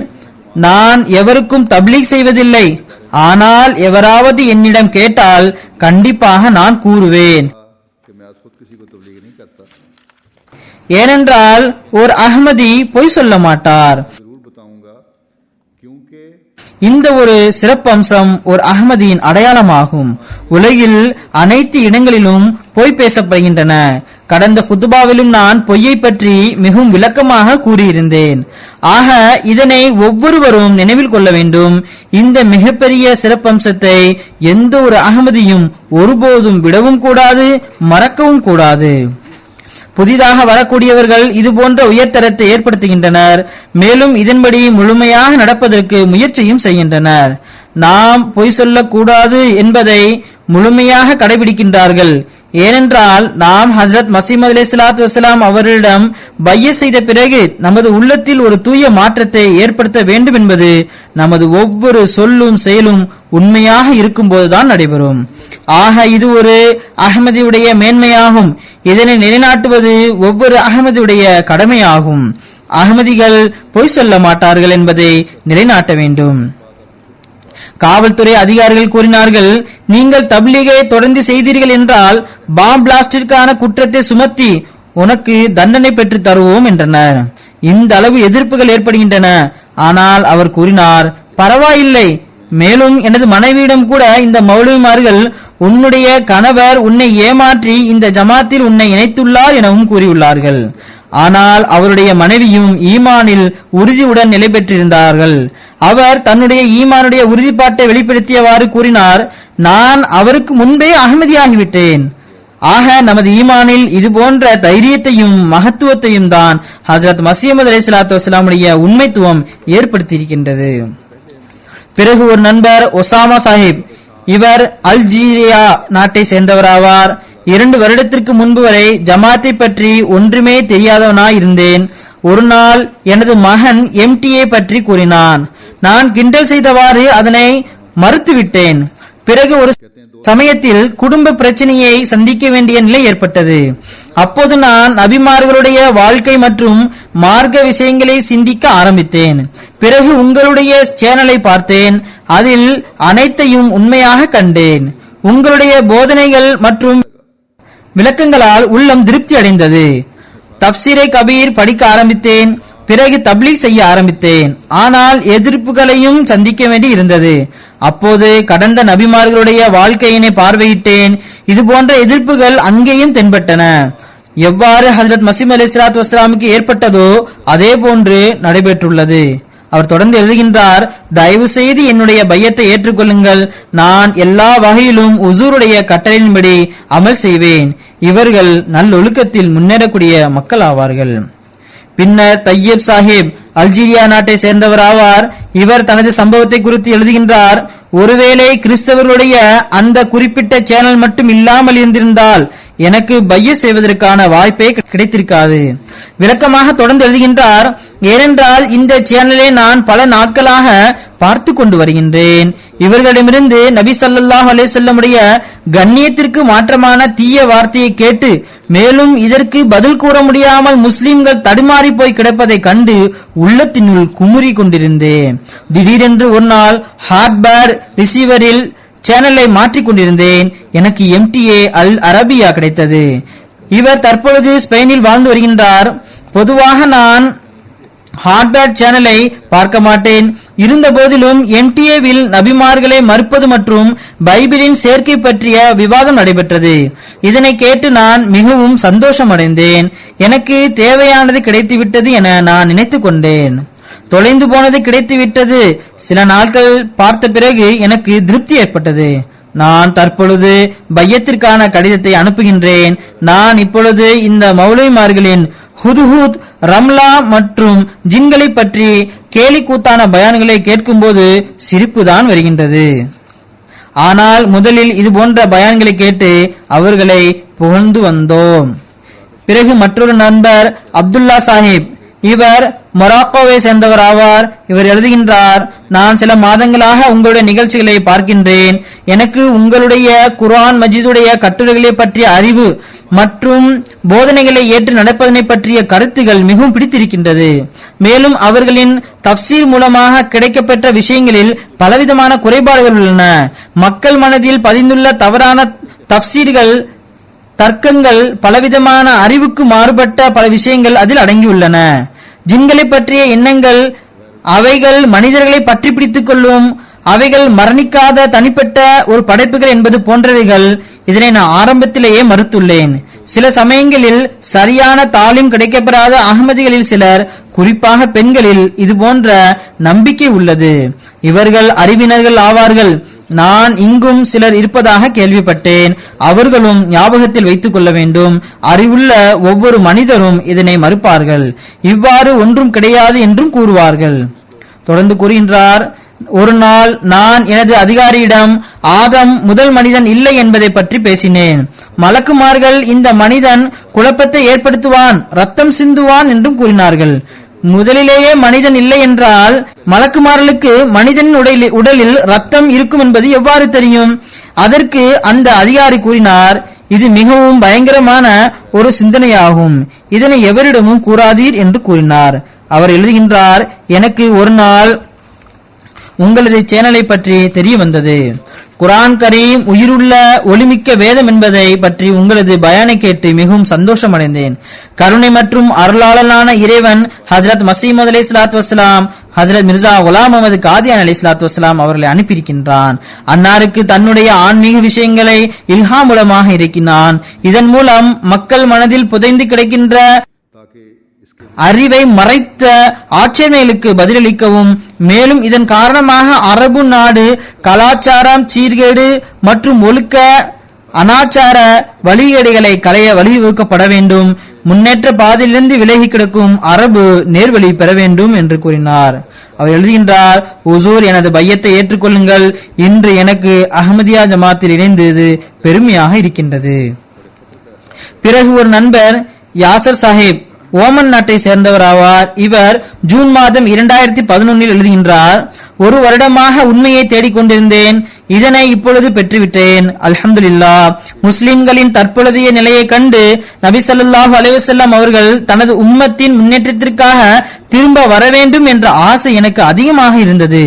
நான் எவருக்கும் தப்லீக் செய்வதில்லை. ஆனால் எவராவது என்னிடம் கேட்டால் கண்டிப்பாக நான் கூறுவேன். कि मैं आज खुद किसी को तबलीग नहीं करता, ஏனென்றால் ஒரு அஹ்மதி பொய் சொல்ல மாட்டார். जरूर बताऊंगा, क्योंकि இந்த ஒரு சிறப்பம்சம் ஒரு அஹ்மதியின் அடையாளமாகும். உலகில் அனைத்து இடங்களிலும் பொய் பேசப்படுகின்றன. கடந்த குத்துபாவிலும் நான் பொய்யை பற்றி மிகவும் விளக்கமாக கூறியிருந்தேன். ஆக இதனை ஒவ்வொருவரும் நினைவில் கொள்ள வேண்டும். இந்த மிகப்பெரிய சிறப்பம்சத்தை எந்த ஒரு அஹ்மதியும் ஒருபோதும் விடவும் கூடாது, மறக்கவும் கூடாது. புதிதாக வரக்கூடியவர்கள் இது போன்ற உயர்தரத்தை ஏற்படுத்துகின்றனர். மேலும் இதன்படி முழுமையாக நடப்பதற்கு முயற்சியும் செய்கின்றனர். நாம் பொய் சொல்லக்கூடாது என்பதை முழுமையாக கடைபிடிக்கின்றார்கள். ஏனென்றால் நாம் ஹஸ்ரத் மசீஹ் அலைஹிஸ்ஸலாத்து வஸ்ஸலாம் அவர்களிடம் பையத் செய்த பிறகு நமது உள்ளத்தில் ஒரு தூய மாற்றத்தை ஏற்படுத்த வேண்டும் என்பது நமது ஒவ்வொரு சொல்லும் செயலும் உண்மையாக இருக்கும்போதுதான் நடைபெறும். ஆக இது ஒரு அஹ்மதியுடைய மேன்மையாகும். இதனை நிலைநாட்டுவது ஒவ்வொரு அஹ்மதியுடைய கடமையாகும். அஹ்மதிகள் பொய் சொல்ல மாட்டார்கள் என்பதை நிலைநாட்ட வேண்டும். காவல்துறை அதிகாரிகள் கூறினார்கள், நீங்கள் தப்லீகை தொடர்ந்து செய்தீர்கள் என்றால் பாம் பிளாஸ்டிற்கான குற்றத்தை சுமத்தி உனக்கு தண்டனை பெற்று தருவோம் என்றனர். இந்த அளவு எதிர்ப்புகள் ஏற்படுகின்றன. ஆனால் அவர் கூறினார், பரவாயில்லை, மேலும் எனது மனைவியிடம் கூட இந்த மௌலவிமார்கள் உன்னுடைய கணவர் உன்னை ஏமாற்றி இந்த ஜமாத்தில் உன்னை இணைத்துள்ளார் எனவும் கூறியுள்ளார்கள். ஆனால் அவருடைய மனைவியும் ஈமானில் உறுதியுடன் நிலை பெற்றிருந்தார்கள். அவர் தன்னுடைய ஈமானுடைய உறுதிப்பாட்டை வெளிப்படுத்தியவாறு கூறினார், நான் அவருக்கு முன்பே அகமதியாகிவிட்டேன். ஆக நமது ஈமானில் இது போன்ற தைரியத்தையும் மகத்துவத்தையும் தான் ஹஜ்ரத் மஸீஹ் அலைஹிஸ்ஸலாத்து வஸ்ஸலாமுடைய உண்மைத்துவம் ஏற்படுத்தியிருக்கின்றது. பிறகு ஒரு நண்பர் ஒசாமா சாஹிப், இவர் அல்ஜீரியா நாட்டை சேர்ந்தவராவார். 2 வருடத்திற்கு முன்பு வரை ஜமாத்தை பற்றி ஒன்றுமே தெரியாதவனாய் இருந்தேன். ஒரு நாள் எனது மகன் MTA பற்றி கூறினான். நான் கிண்டல் செய்தவாறு அதனை மறுத்துவிட்டேன். பிறகு ஒரு சமயத்தில் குடும்ப பிரச்சனையை சந்திக்க வேண்டிய நிலை ஏற்பட்டது. அப்போது நான் நபிமார்களுடைய வாழ்க்கை மற்றும் மார்க்க விஷயங்களை சிந்திக்க ஆரம்பித்தேன். பிறகு உங்களுடைய சேனலை பார்த்தேன். அதில் அனைத்தையும் உண்மையாக கண்டேன். உங்களுடைய போதனைகள் மற்றும் விளக்கங்களால் உள்ளம் திருப்தி அடைந்தது. தப்சீரை கபீர் படிக்க ஆரம்பித்தேன். பிறகு தப்லீக் செய்ய ஆரம்பித்தேன். ஆனால் எதிர்ப்புகளையும் சந்திக்க வேண்டி இருந்தது. அப்போது கடந்த நபிமார்களுடைய வாழ்க்கையினை பார்வையிட்டேன். இது போன்ற எதிர்ப்புகள் அங்கேயும் தென்பட்டன. எவ்வாறு ஹஜ்ரத் மஸீஹ் அலைஹிஸ்ஸலாத்து வஸ்ஸலாமுக்கு ஏற்பட்டதோ அதே போன்று நடைபெற்றுள்ளது. அவர் தொடர்ந்து எழுதுகின்றார், தயவு செய்து என்னுடைய பையத்தை ஏற்றுக்கொள்ளுங்கள். நான் எல்லா வகையிலும் உசூருடைய கட்டளையின்படி அமல் செய்வேன். இவர்கள் நல்லொழுக்கத்தில் முன்னேறக்கூடிய மக்கள் ஆவார்கள். பின்னர் தையப் சாஹிப் அல்ஜீரியா நாட்டை சேர்ந்தவர் ஆவார். இவர் தனது சம்பவத்தை குறித்து எழுதுகின்றார், ஒருவேளை கிறிஸ்தவர்களுடைய அந்த குறிப்பிட்ட சேனல் மட்டும் இல்லாமல் இருந்திருந்தால் எனக்கு பையத் செய்வதற்கான வாய்ப்பே கிடைத்திருக்காது. விளக்கமாக தொடர்ந்து எழுதுகின்றார், ஏனென்றால் இந்த சேனலை நான் பல நாட்களாக பார்த்து கொண்டு வருகின்றேன். இவர்களிடமிருந்து நபி ஸல்லல்லாஹு அலைஹி வஸல்லமுடைய கண்ணியத்திற்கு மாற்றமான தீய வார்த்தையை கேட்டு மேலும் இதற்கு பதில் கூற முடியாமல் முஸ்லிம்கள் தடுமாறி போய் கிடப்பதை கண்டு உள்ளத்தினுள் குமுறி கொண்டிருந்தேன். திடீரென்று ஒரு நாள் ஹார்ட்பேர் ரிசீவரில் சேனலை மாற்றிக் கொண்டிருந்தேன். எனக்கு MTA அல் அரபியா கிடைத்தது. இவர் தற்பொழுது ஸ்பெயினில் வாழ்ந்து வருகின்றார். பொதுவாக நான் ஹார்ட்பேர் சேனலை பார்க்க மாட்டேன். இருந்த போதிலும் MTA-வில் நபிமார்களை மறுப்பது மற்றும் பைபிளின் சேர்க்கை பற்றிய விவாதம் நடைபெற்றது. இதனை கேட்டு நான் மிகவும் சந்தோஷம் அடைந்தேன். எனக்கு தேவையானது கிடைத்துவிட்டது என நான் நினைத்துக் கொண்டேன். தொலைந்து போனது கிடைத்துவிட்டது. சில நாட்கள் பார்த்த பிறகு எனக்கு திருப்தி ஏற்பட்டது. நான் தற்பொழுது பையத்திற்கான கடிதத்தை அனுப்புகின்றேன். நான் இப்பொழுது இந்த மௌலவிமார்களின் ஹுதுஹுத், ரம்லா மற்றும் ஜின்களை பற்றி கேலி கூத்தான பயான்களை கேட்கும்போது சிரிப்புதான் வருகின்றது. ஆனால் முதலில் இது போன்ற பயான்களை கேட்டு அவர்களை புகழ்ந்து வந்தோம். பிறகு மற்றொரு நண்பர் அப்துல்லா சாஹிப், இவர் மொராக்கோவை சேர்ந்தவர் ஆவார். இவர் எழுதுகின்றார், நான் சில மாதங்களாக உங்களுடைய நிகழ்ச்சிகளை பார்க்கின்றேன். எனக்கு உங்களுடைய குர்ஆன் மஜீதுடைய கட்டுரைகளை பற்றிய அறிவு மற்றும் போதனைகளை ஏற்று நடப்பதனை பற்றிய கருத்துகள் மிகவும் பிடித்திருக்கின்றது. மேலும் அவர்களின் தப்சீர் மூலமாக கிடைக்கப்பெற்ற விஷயங்களில் பலவிதமான குறைபாடுகள் உள்ளன. மக்கள் மனதில் பதிந்துள்ள தவறான தப்சீர்கள், தர்க்கங்கள், பலவிதமான அறிவுக்கு மாறுபட்ட பல விஷயங்கள் அதில் அடங்கியுள்ளன. ஜின்களை பற்றிய எண்ணங்கள், அவைகள் மனிதர்களை பற்றி பிடித்துக் கொள்ளும், அவைகள் மரணிக்காத தனிப்பட்ட ஒரு படைப்புகள் என்பது போன்றவைகள். இதனை நான் ஆரம்பத்திலேயே மறுத்துள்ளேன். சில சமயங்களில் சரியான தாலீம் கிடைக்கப்பெறாத அகமதிகளில் சிலர், குறிப்பாக பெண்களில் இது போன்ற நம்பிக்கை உள்ளது. இவர்கள் அறிவினர்கள் ஆவார்கள். நான் இங்கும் சிலர் இருப்பதாக கேள்விப்பட்டேன். அவர்களும் ஞாபகத்தில் வைத்துக் கொள்ள வேண்டும், அறிவுள்ள ஒவ்வொரு மனிதரும் இதனை மறுப்பார்கள். இவ்வாறு ஒன்றும் கிடையாது என்றும் கூறுவார்கள். தொடர்ந்து கூறுகின்றார், ஒரு நாள் நான் எனது அதிகாரியிடம் ஆதம் முதல் மனிதன் இல்லை என்பதை பற்றி பேசினேன். மலக்குமார்கள் இந்த மனிதன் குழப்பத்தை ஏற்படுத்துவான், ரத்தம் சிந்துவான் என்றும் கூறினார்கள். முதலிலேயே மனிதன் இல்லை என்றால் மலக்குமார்களுக்கு மனிதனின் உடலில் ரத்தம் இருக்கும் என்பது எவ்வாறு தெரியும்? அதற்கு அந்த அதிகாரி கூறினார், இது மிகவும் பயங்கரமான ஒரு சிந்தனையாகும், இதனை எவரிடமும் கூறாதீர் என்று கூறினார். அவர் எழுதுகின்றார், எனக்கு ஒரு நாள் உங்களது சேனலை பற்றி தெரிய வந்தது. குர்ஆன் கரீம் உயிருள்ள ஒளிமிக்க வேதம் என்பதை பற்றி உங்களது பயானை கேட்டு மிகவும் சந்தோஷம் அடைந்தேன். கருணை மற்றும் அருளாளனான இறைவன் ஹஜ்ரத் மசீமது அலைஹிஸ்ஸலாத்து வஸ்ஸலாம், ஹஜ்ரத் மிர்சா குலாம் அஹமது காதியான் அலைஹிஸ்ஸலாத்து வஸ்ஸலாம் அவர்களை அனுப்பியிருக்கின்றான். அன்னாருக்கு தன்னுடைய ஆன்மீக விஷயங்களை இல்ஹாம் மூலமாக இருக்கின்றான். இதன் மூலம் மக்கள் மனதில் புதைந்து கிடக்கின்ற அறிவை மறைத்த ஆட்சேபனைகளுக்கு பதிலளிக்கவும், மேலும் இதன் காரணமாக அரபு நாடு கலாச்சாரம் சீர்கேடு மற்றும் ஒழுக்க அனாச்சார வழிகேடுகளை களைய வழிவகுக்கப்பட வேண்டும். முன்னேற்ற பாதையிலிருந்து விலகி கிடக்கும் அரபு நேர்வழி பெற வேண்டும் என்று கூறினார். அவர் எழுதுகின்றார், ஹுசூர், எனது பையத்தை ஏற்றுக்கொள்ளுங்கள். இன்று எனக்கு அஹ்மதியா ஜமாத்தில் இணைந்தது பெருமையாக இருக்கின்றது. பிறகு ஒரு நண்பர் யாசர் சாஹிப் ஓமன் நாட்டை சேர்ந்தவர் ஆவார். இவர் ஜூன் மாதம் 2011 எழுதுகின்றார், ஒரு வருடமாக உண்மையை தேடிக்கொண்டிருந்தேன். இதனை இப்பொழுது பெற்றுவிட்டேன். அல்ஹம்துலில்லாஹ். முஸ்லிம்களின் தற்பொழுதைய நிலையை கண்டு நபி ஸல்லல்லாஹு அலைஹி வஸல்லம் அவர்கள் தனது உம்மத்தின் முன்னேற்றத்திற்காக திரும்ப வர வேண்டும் என்ற ஆசை எனக்கு அதிகமாக இருந்தது.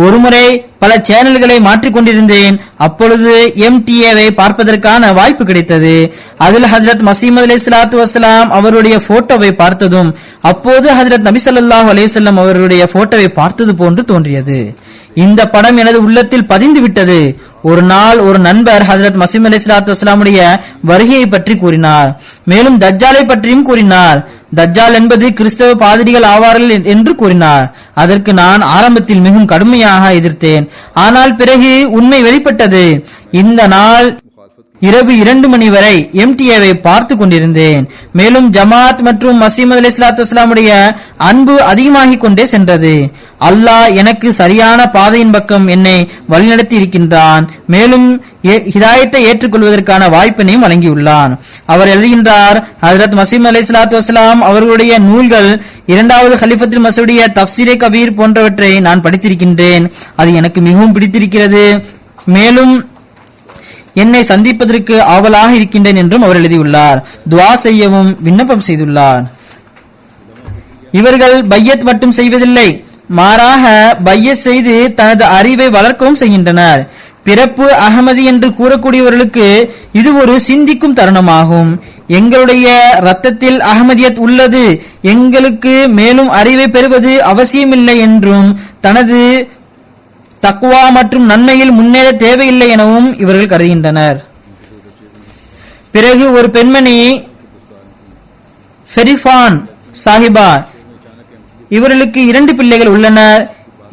ஒருமுறை பல சேனல்களை மாற்றிக்கொண்டிருந்தேன். அப்பொழுது MTA-வை பார்ப்பதற்கான வாய்ப்பு கிடைத்தது. அதில் ஹஜ்ரத் மசீமது அலைஹிஸ்ஸலாத்து வஸ்ஸலாம் அவருடைய போட்டோவை பார்த்ததும் அப்போது ஹஜ்ரத் நபி ஸல்லல்லாஹு அலைஹி வஸல்லம் அவருடைய போட்டோவை பார்த்தது போன்று தோன்றியது. இந்த படம் எனது உள்ளத்தில் பதிந்து விட்டது. ஒரு நாள் ஒரு நண்பர் ஹஜ்ரத் மசீமது அலைஹிஸ்ஸலாத்து வஸ்ஸலாமுடைய வருகையை பற்றி கூறினார். மேலும் தஜ்ஜாலை பற்றியும் கூறினார். தஜ்ஜால் என்பது கிறிஸ்தவ பாதிரிகள் ஆவார்கள் என்று கூறினார். அதற்கு நான் ஆரம்பத்தில் மிகவும் கடுமையாக எதிர்த்தேன். ஆனால் பிறகு உண்மை வெளிப்பட்டது. இந்த நாள் இரவு 2 மணி வரை MTA-வை பார்த்து கொண்டிருந்தேன். மேலும் ஜமாத் மற்றும் மசீமது அலைஹிஸ்ஸலாத்து வஸ்ஸலாமுடைய அன்பு அதிகமாகிக் கொண்டே சென்றது. அல்லாஹ் எனக்கு சரியான பாதையின் பக்கம் என்னை வழிநடத்தி இருக்கின்றான். மேலும் ஹிதாயத்தை ஏற்றுக்கொள்வதற்கான வாய்ப்பினையும் வழங்கியுள்ளான். அவர் எழுதுகின்றார், ஹஜ்ரத் மசீமது அலைஹிஸ்ஸலாத்து வஸ்ஸலாம் அவர்களுடைய நூல்கள், 2வது கலிஃபத்துல் மஸீஹுடைய தஃப்சீரே கபீர் போன்றவற்றை நான் படித்திருக்கின்றேன். அது எனக்கு மிகவும் பிடித்திருக்கிறது. மேலும் என்னை சந்திப்பதற்கு ஆவலாக இருக்கின்றேன் என்றும் அவர் எழுதியுள்ளார். துஆ செய்யவும் விண்ணப்பம் செய்துள்ளார். இவர்கள் பையத் மட்டும் செய்வதில்லை, மாறாக பையத் செய்து தனது அறிவை வளர்க்கவும் செய்கின்றனர். பிறப்பு அகமதி என்று கூறக்கூடியவர்களுக்கு இது ஒரு சிந்திக்கும் தருணமாகும். எங்களுடைய ரத்தத்தில் அகமதியத் உள்ளது, எங்களுக்கு மேலும் அறிவை பெறுவது அவசியமில்லை என்றும் தனது தக்வா மற்றும் நன்மையில் முன்னேற தேவையில்லை எனவும் இவர்கள் கருதுகின்றனர். பிறகு ஒரு பெண்மணி ஃபெரிஃபான் சாஹிபா, இவர்களுக்கு 2 பிள்ளைகள் உள்ளனர்.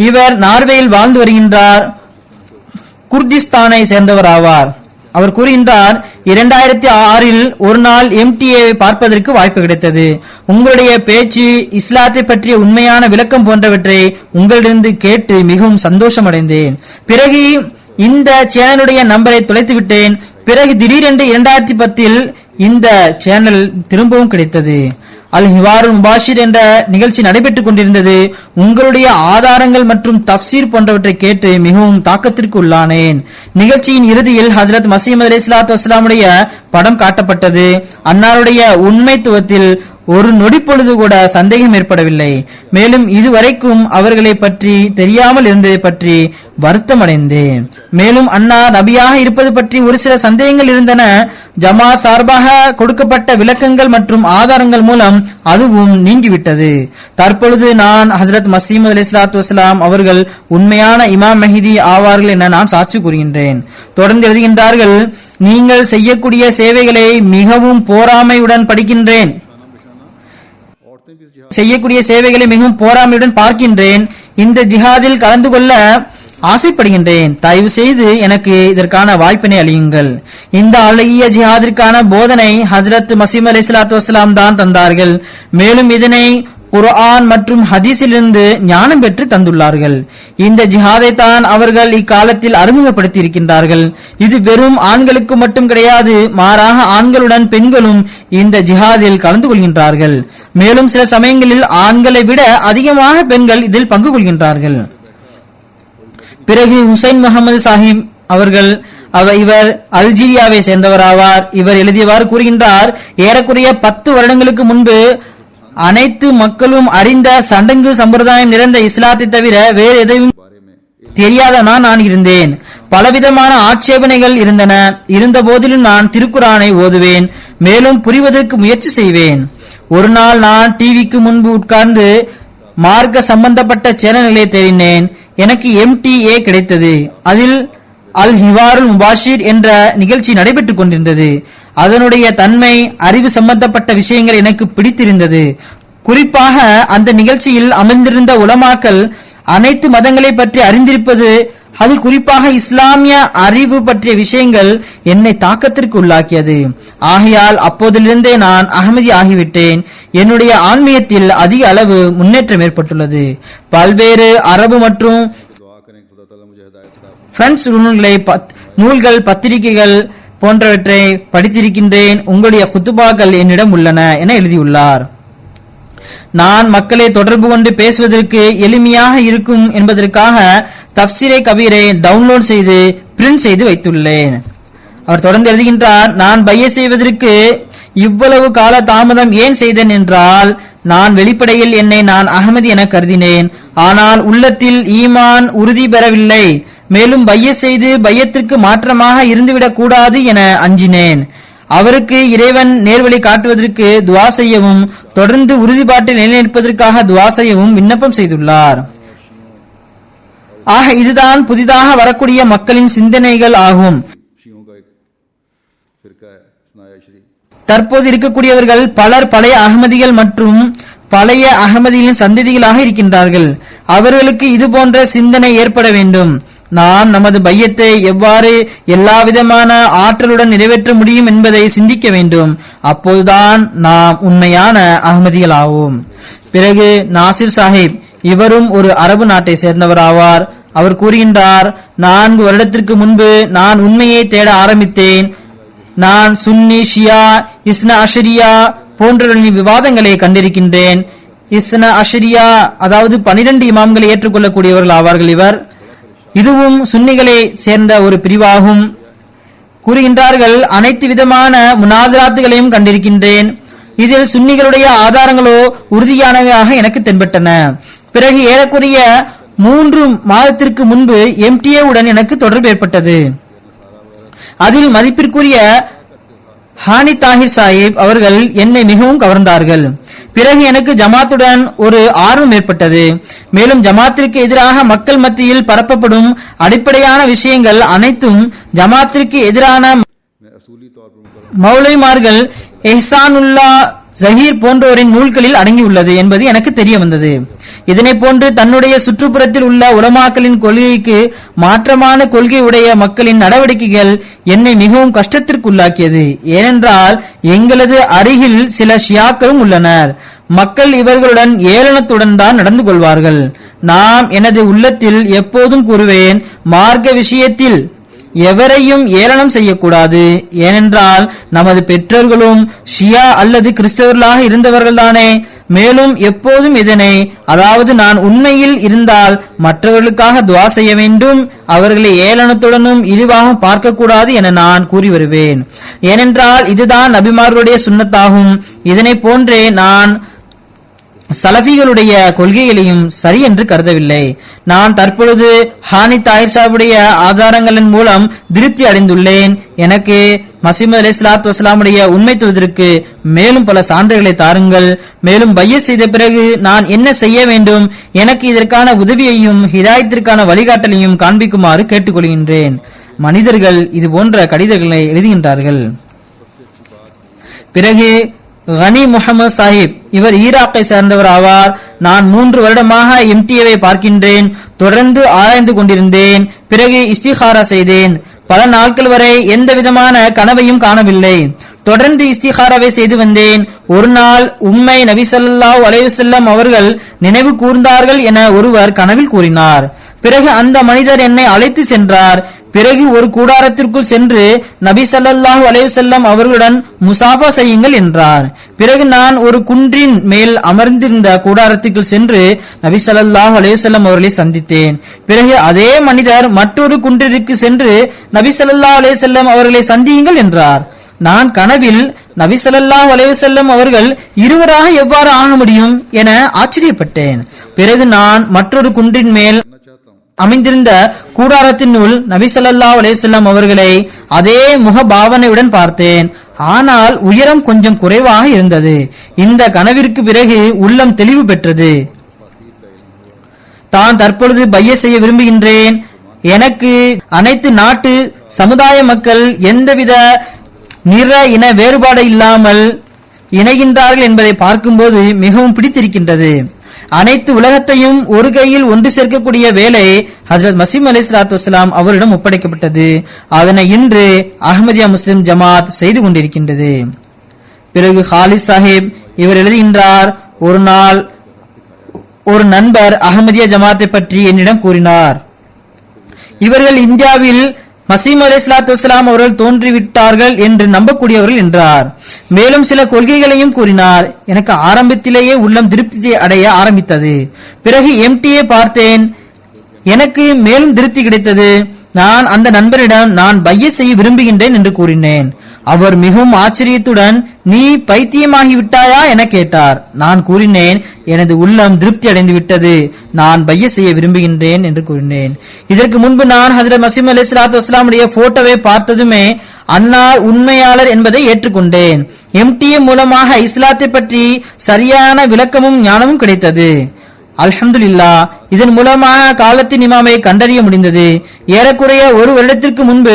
இவர் நார்வேயில் வாழ்ந்து வருகின்றார். குர்திஸ்தானை சேர்ந்தவர் ஆவார். அவர் கூறுகின்றார், 2006இல் ஒரு நாள் MTA-வை பார்ப்பதற்கு வாய்ப்பு கிடைத்தது. உங்களுடைய பேச்சு, இஸ்லாத்தை பற்றிய உண்மையான விளக்கம் போன்றவற்றை உங்களிடமிருந்து கேட்டு மிகவும் சந்தோஷம் அடைந்தேன். பிறகு இந்த சேனலுடைய நம்பரை தொலைத்து விட்டேன். பிறகு திடீரென்று 2010இல் இந்த சேனல் திரும்பவும் கிடைத்தது. அல் ஹிவாருல் முபாஷிர் என்ற நிகழ்ச்சி நடைபெற்றுக் கொண்டிருந்தது. உங்களுடைய ஆதாரங்கள் மற்றும் தப்சீர் போன்றவற்றை கேட்டு மிகவும் தாக்கத்திற்கு உள்ளானேன். நிகழ்ச்சியின் இறுதியில் ஹசரத் மசீஹ் அலைஹிஸ்ஸலாத்து வஸ்ஸலாமுடைய படம் காட்டப்பட்டது. அன்னாருடைய உண்மைத்துவத்தில் ஒரு நொடி பொழுது கூட சந்தேகம் ஏற்படவில்லை. மேலும் இதுவரைக்கும் அவர்களை பற்றி தெரியாமல் இருந்ததை பற்றி வருத்தம் அடைந்தேன். மேலும் அன்னார் நபியாக இருப்பது பற்றி ஒரு சில சந்தேகங்கள் இருந்தன. ஜமாத் சார்பாக கொடுக்கப்பட்ட விளக்கங்கள் மற்றும் ஆதாரங்கள் மூலம் அதுவும் நீங்கிவிட்டது. தற்பொழுது நான் ஹசரத் மசீஹ் அலைஹிஸ்ஸலாத்து வஸ்ஸலாம் அவர்கள் உண்மையான இமாம் மஹ்தி ஆவார்கள் என நான் சாட்சி கூறுகின்றேன். தொடர்ந்து எழுதுகின்றார்கள், நீங்கள் செய்யக்கூடிய சேவைகளை மிகவும் போராமையுடன் படிக்கின்றேன், பார்க்கின்றேன். இந்த ஜிஹாதில் கலந்து கொள்ள ஆசைப்படுகின்றேன். தயவு செய்து எனக்கு இதற்கான வாய்ப்பினை அளியுங்கள். இந்த அழகிய ஜிஹாதிற்கான போதனை ஹஜ்ரத் மசீஹ் அலைஹிஸ்ஸலாத்து வஸ்ஸலாம் தான் தந்தார்கள். மேலும் இதனை குர்ஆன் மற்றும் ஹதீஸிலிருந்து ஞானம் பெற்று தந்துள்ளார்கள். இந்த ஜிஹாதை தான் அவர்கள் இக்காலத்தில் அறிமுகப்படுத்தி இருக்கின்றார்கள். இது வெறும் ஆண்களுக்கு மட்டும் கிடையாது, மாறாக ஆண்களுடன் பெண்களும் இந்த ஜிஹாதில் கலந்து கொள்கின்றார்கள். மேலும் சில சமயங்களில் ஆண்களை விட அதிகமாக பெண்கள் இதில் பங்கு கொள்கின்றார்கள். பிறகு ஹுசைன் முகமது சாஹிப் அவர்கள், இவர் அல்ஜீரியாவை சேர்ந்தவராவார். இவர் எழுதியவாறு கூறுகின்றார், ஏறக்குறைய 10 வருடங்களுக்கு முன்பு அனைத்து மக்களும் அறிந்த சடங்கு சம்பிரதாயம் நிறைந்த இஸ்லாத்தை தவிர வேறு எதையும் தெரியாத நான் இருந்தேன். பலவிதமான ஆட்சேபனைகள் இருந்தன. இருந்த போதிலும் நான் திருக்குரானை ஓதுவேன், மேலும் புரிவதற்கு முயற்சி செய்வேன். ஒரு நாள் நான் டிவிக்கு முன்பு உட்கார்ந்து மார்க்க சம்பந்தப்பட்ட சேனல்களை தேடினேன். எனக்கு MTA கிடைத்தது. அதில் அல் ஹிவாருல் முபாஷிர் என்ற நிகழ்ச்சி நடைபெற்றுக் கொண்டிருந்தது. அதனுடைய தன்மை, அறிவு சம்பந்தப்பட்ட விஷயங்கள் எனக்கு பிடித்திருந்தது. குறிப்பாக அந்த நிகழ்ச்சியில் அமர்ந்திருந்த உலமாக்கள் அனைத்து மதங்களை பற்றி அறிந்திருப்பது, அதில் குறிப்பாக இஸ்லாமிய அறிவு பற்றிய விஷயங்கள் என்னை தாக்கத்திற்கு உள்ளாக்கியது. ஆகையால் அப்போதிலிருந்தே நான் அகமதி ஆகிவிட்டேன். என்னுடைய ஆன்மீகத்தில் அதிக அளவு முன்னேற்றம் ஏற்பட்டுள்ளது. பல்வேறு அரபு மற்றும் பிரெஞ்சு நூல்கள், பத்திரிகைகள் போன்றவற்றை படித்திருக்கின்றேன். உங்களுடைய குத்துபாக்கள் என்னிடம் உள்ளன என எழுதியுள்ளார். நான் மக்களை தொடர்பு கொண்டு பேசுவதற்கு எளிமையாக இருக்கும் என்பதற்காக தப்சீரே கபீரை டவுன்லோட் செய்து பிரிண்ட் செய்து வைத்துள்ளேன். அவர் தொடர்ந்து எழுதுகின்றார், நான் பைய செய்வதற்கு இவ்வளவு கால தாமதம் ஏன் செய்தேன் என்றால், நான் வெளிப்படையில் என்னை நான் அகமதி என கருதினேன். ஆனால் உள்ளத்தில் ஈமான் உறுதி பெறவில்லை. மேலும் பைய செய்து பையத்திற்கு மாற்றமாக இருந்துவிடக் கூடாது என அஞ்சினேன். அவருக்கு இறைவன் நேர்வழி காட்டுவதற்கு துவா செய்யவும், தொடர்ந்து உறுதிப்பாட்டில் நிலைநிற்பதற்காக துவா செய்யவும் விண்ணப்பம் செய்துள்ளார். ஆக இதுதான் புதிதாக வரக்கூடிய மக்களின் சிந்தனைகள் ஆகும். தற்போது இருக்கக்கூடியவர்கள் பலர் பழைய அகமதிகள் மற்றும் பழைய அகமதிகளின் சந்ததிகளாக இருக்கின்றார்கள். அவர்களுக்கு இது போன்ற சிந்தனை ஏற்பட வேண்டும். நாம் நமது பையத்தை எவ்வாறு எல்லாவிதமான ஆற்றலுடன் நிறைவேற்ற முடியும் என்பதை சிந்திக்க வேண்டும். அப்போதுதான் நாம் உண்மையான அகமதிகளாவோம். பிறகு நாசிர் சாஹிப், இவரும் ஒரு அரபு நாட்டை சேர்ந்தவராவார். அவர் கூறுகின்றார், 4 வருடத்திற்கு முன்பு நான் உண்மையை தேட ஆரம்பித்தேன். நான் சுன்னி, ஷியா, இஸ்னா அஷரியா போன்றவர்களின் விவாதங்களை கண்டிருக்கின்றேன். இஸ்னா அஷரியா அதாவது 12 இமாம்களை ஏற்றுக்கொள்ளக்கூடியவர்கள் ஆவார்கள். இதுவும் சுன்னிகளை சேர்ந்த ஒரு பிரிவாகும். கூறுகின்றார்கள், அனைத்து விதமான முனாசராத்துகளையும் கண்டிருக்கின்றேன். இதில் சுன்னிகளுடைய ஆதாரங்களோ உறுதியானவையாக எனக்கு தென்பட்டன. பிறகு ஏறக்குறைய 3 மாதத்திற்கு முன்பு MTA உடன் எனக்கு தொடர்பு ஏற்பட்டது. அதில் மதிப்பிற்குரிய ஹானி தாஹிர் சாஹிப் அவர்கள் என்னை மிகவும் கவர்ந்தார்கள். பிறகு எனக்கு ஜமாத்துடன் ஒரு ஆர்வம் ஏற்பட்டது. மேலும் ஜமாத்திற்கு எதிராக மக்கள் மத்தியில் பரப்பப்படும் அடிப்படையான விஷயங்கள் அனைத்தும் ஜமாத்திற்கு எதிரான மௌலைமார்கள் எஹ்சானுல்லா ஜஹீர் போன்றோரின் நூல்களில் அடங்கியுள்ளது என்பது எனக்கு தெரிய வந்தது. இதனை போன்று தன்னுடைய சுற்றுப்புறத்தில் உள்ள உலமாக்களின் கொள்கைக்கு மாற்றமான கொள்கை உடைய மக்களின் நடவடிக்கைகள் என்னை மிகவும் கஷ்டத்திற்குள்ளாக்கியது. ஏனென்றால் எங்களது அருகில் சில ஷியாக்களும் உள்ளனர். மக்கள் இவர்களுடன் ஏளனத்துடன் தான் நடந்து கொள்வார்கள். நாம் எனது உள்ளத்தில் எப்போதும் கூறுவேன், மார்க்க விஷயத்தில் எவரையும் ஏளனம் செய்யக்கூடாது. ஏனென்றால் நமது பெற்றோர்களும் ஷியா அல்லது கிறிஸ்தவர்களாக இருந்தவர்கள்தானே. மேலும் எப்போதும் இதனை, அதாவது நான் உண்மையில் இருந்தால் மற்றவர்களுக்காக துவா செய்ய வேண்டும், அவர்களை ஏளனத்துடனும் இழிவாக பார்க்கக்கூடாது என நான் கூறி வருவேன். ஏனென்றால் இதுதான் நபிமார்களுடைய சுன்னத்தாகும். இதனை போன்றே நான் சலபிகளுடைய கொள்கைகளையும் சரி என்று கருதவில்லை. நான் தற்பொழுது ஹானித் தாயிர் சாஹிபுடைய ஆதாரங்களின் மூலம் திருப்தி அடைந்துள்ளேன். எனக்கு மசீமது அலைஹிஸ்ஸலாத்து வஸ்ஸலாமுடைய உண்மைத்துவத்திற்கு மேலும் பல சான்றுகளை தாருங்கள். மேலும் பையத் செய்த பிறகு நான் என்ன செய்ய வேண்டும், எனக்கு இதற்கான உதவியையும் ஹிதாயத்திற்கான வழிகாட்டலையும் காண்பிக்குமாறு கேட்டுக்கொள்கின்றேன். மனிதர்கள் இது போன்ற கடிதங்களை எழுதுகின்றார்கள். பிறகு கனி முகமது சாஹிப், இவர் ஈராக்கை சேர்ந்தவர் ஆவார். நான் 3 வருடமாக MTA பார்க்கின்றேன். தொடர்ந்து ஆராய்ந்து கொண்டிருந்தேன். பிறகு இஸ்திகாரா செய்தேன். பல நாட்கள் வரை எந்த விதமான கனவையும் காணவில்லை. தொடர்ந்து இஸ்திகாராவை செய்து வந்தேன். ஒரு நாள் உம்மை நபி ஸல்லல்லாஹு அலைஹி வஸல்லம் அவர்கள் நினைவு கூர்ந்தார்கள் என ஒருவர் கனவில் கூறினார். பிறகு அந்த மனிதர் என்னை அழைத்து சென்றார். பிறகு ஒரு கூடாரத்திற்குள் சென்று நபி ஸல்லல்லாஹு அலைஹி வஸல்லம் அவர்களுடன் முசாஃபா செய்யுங்கள் என்றார். பிறகு நான் ஒரு குன்றின் மேல் அமர்ந்திருந்த கூடாரத்திற்குள் சென்று நபி ஸல்லல்லாஹு அலைஹி வஸல்லம் அவர்களை சந்தித்தேன். பிறகு அதே மனிதர் மற்றொரு குன்றிற்கு சென்று நபி ஸல்லல்லாஹு அலைஹி வஸல்லம் அவர்களை சந்தியுங்கள் என்றார். நான் கனவில் நபி ஸல்லல்லாஹு அலைஹி வஸல்லம் அவர்கள் இருவராக எவ்வாறு ஆக முடியும் என ஆச்சரியப்பட்டேன். பிறகு நான் மற்றொரு குன்றின் மேல் அமைந்திருந்த கூடாரத்தினுள் நபி ஸல்லல்லாஹு அலைஹி வஸல்லம் அவர்களை அதே முகபாவனையுடன் பார்த்தேன். ஆனால் உயரம் கொஞ்சம் குறைவாக இருந்தது. இந்த கனவிற்கு பிறகு உள்ளம் தெளிவு பெற்றது. தான் தற்பொழுது பையத் செய்ய விரும்புகின்றேன். எனக்கு அனைத்து நாட்டு சமுதாய மக்கள் எந்தவித நிற இன வேறுபாடு இல்லாமல் இணைகின்றார்கள் என்பதை பார்க்கும்போது மிகவும் பிடித்திருக்கின்றது. அனைத்து உலகத்தையும் ஒரு கையில் ஒன்று சேர்க்கக்கூடிய வேலை ஹஜ்ரத் மசீஹ் அலைஹிஸ்ஸலாத்து வஸ்ஸலாம் அவரிடம் ஒப்படைக்கப்பட்டது. அதனை இன்று அஹ்மதியா முஸ்லிம் ஜமாத் செய்து கொண்டிருக்கின்றது. பிறகு ஹாலித் சாஹிப், இவர் எழுதுகின்றார், ஒரு நாள் ஒரு நண்பர் அஹ்மதியா ஜமாத்தை பற்றி என்னிடம் கூறினார். இவர்கள் இந்தியாவில் மசீஹ் அலைஹிஸ்ஸலாத்து வஸ்ஸலாம் அவர்கள் தோன்றிவிட்டார்கள் என்று நம்பக்கூடியவர்கள் என்றார். மேலும் சில கொள்கைகளையும் கூறினார். எனக்கு ஆரம்பத்திலேயே உள்ளம் திருப்தி அடைய ஆரம்பித்தது. பிறகு MTA பார்த்தேன். எனக்கு மேலும் திருப்தி கிடைத்தது. நான் அந்த நண்பரிடம் நான் பையத் செய்ய விரும்புகின்றேன் என்று கூறினேன். அவர் மிகவும் ஆச்சரியத்துடன் நீ பைத்தியமாகி விட்டாயா என கேட்டார். நான் கூறினேன், எனது உள்ளம் திருப்தி அடைந்து விட்டது, நான் பையத் செய்ய விரும்புகின்றேன் என்று கூறினேன். இதற்கு முன்பு நான் ஹஜ்ரத் மசீஹ் அலைஹிஸ்ஸலாத்து வஸ்ஸலாமுடைய போட்டோவை பார்த்ததுமே அன்னார் உண்மையாளர் என்பதை ஏற்றுக்கொண்டேன். MTA மூலமாக இஸ்லாத்தை பற்றி சரியான விளக்கமும் ஞானமும் கிடைத்தது. அல்ஹம்துலில்லாஹ், இதன் மூலமாக காலத்தின் இமாமை கண்டறிய முடிந்தது. ஏறக்குறைய ஒரு வருடத்திற்கு முன்பு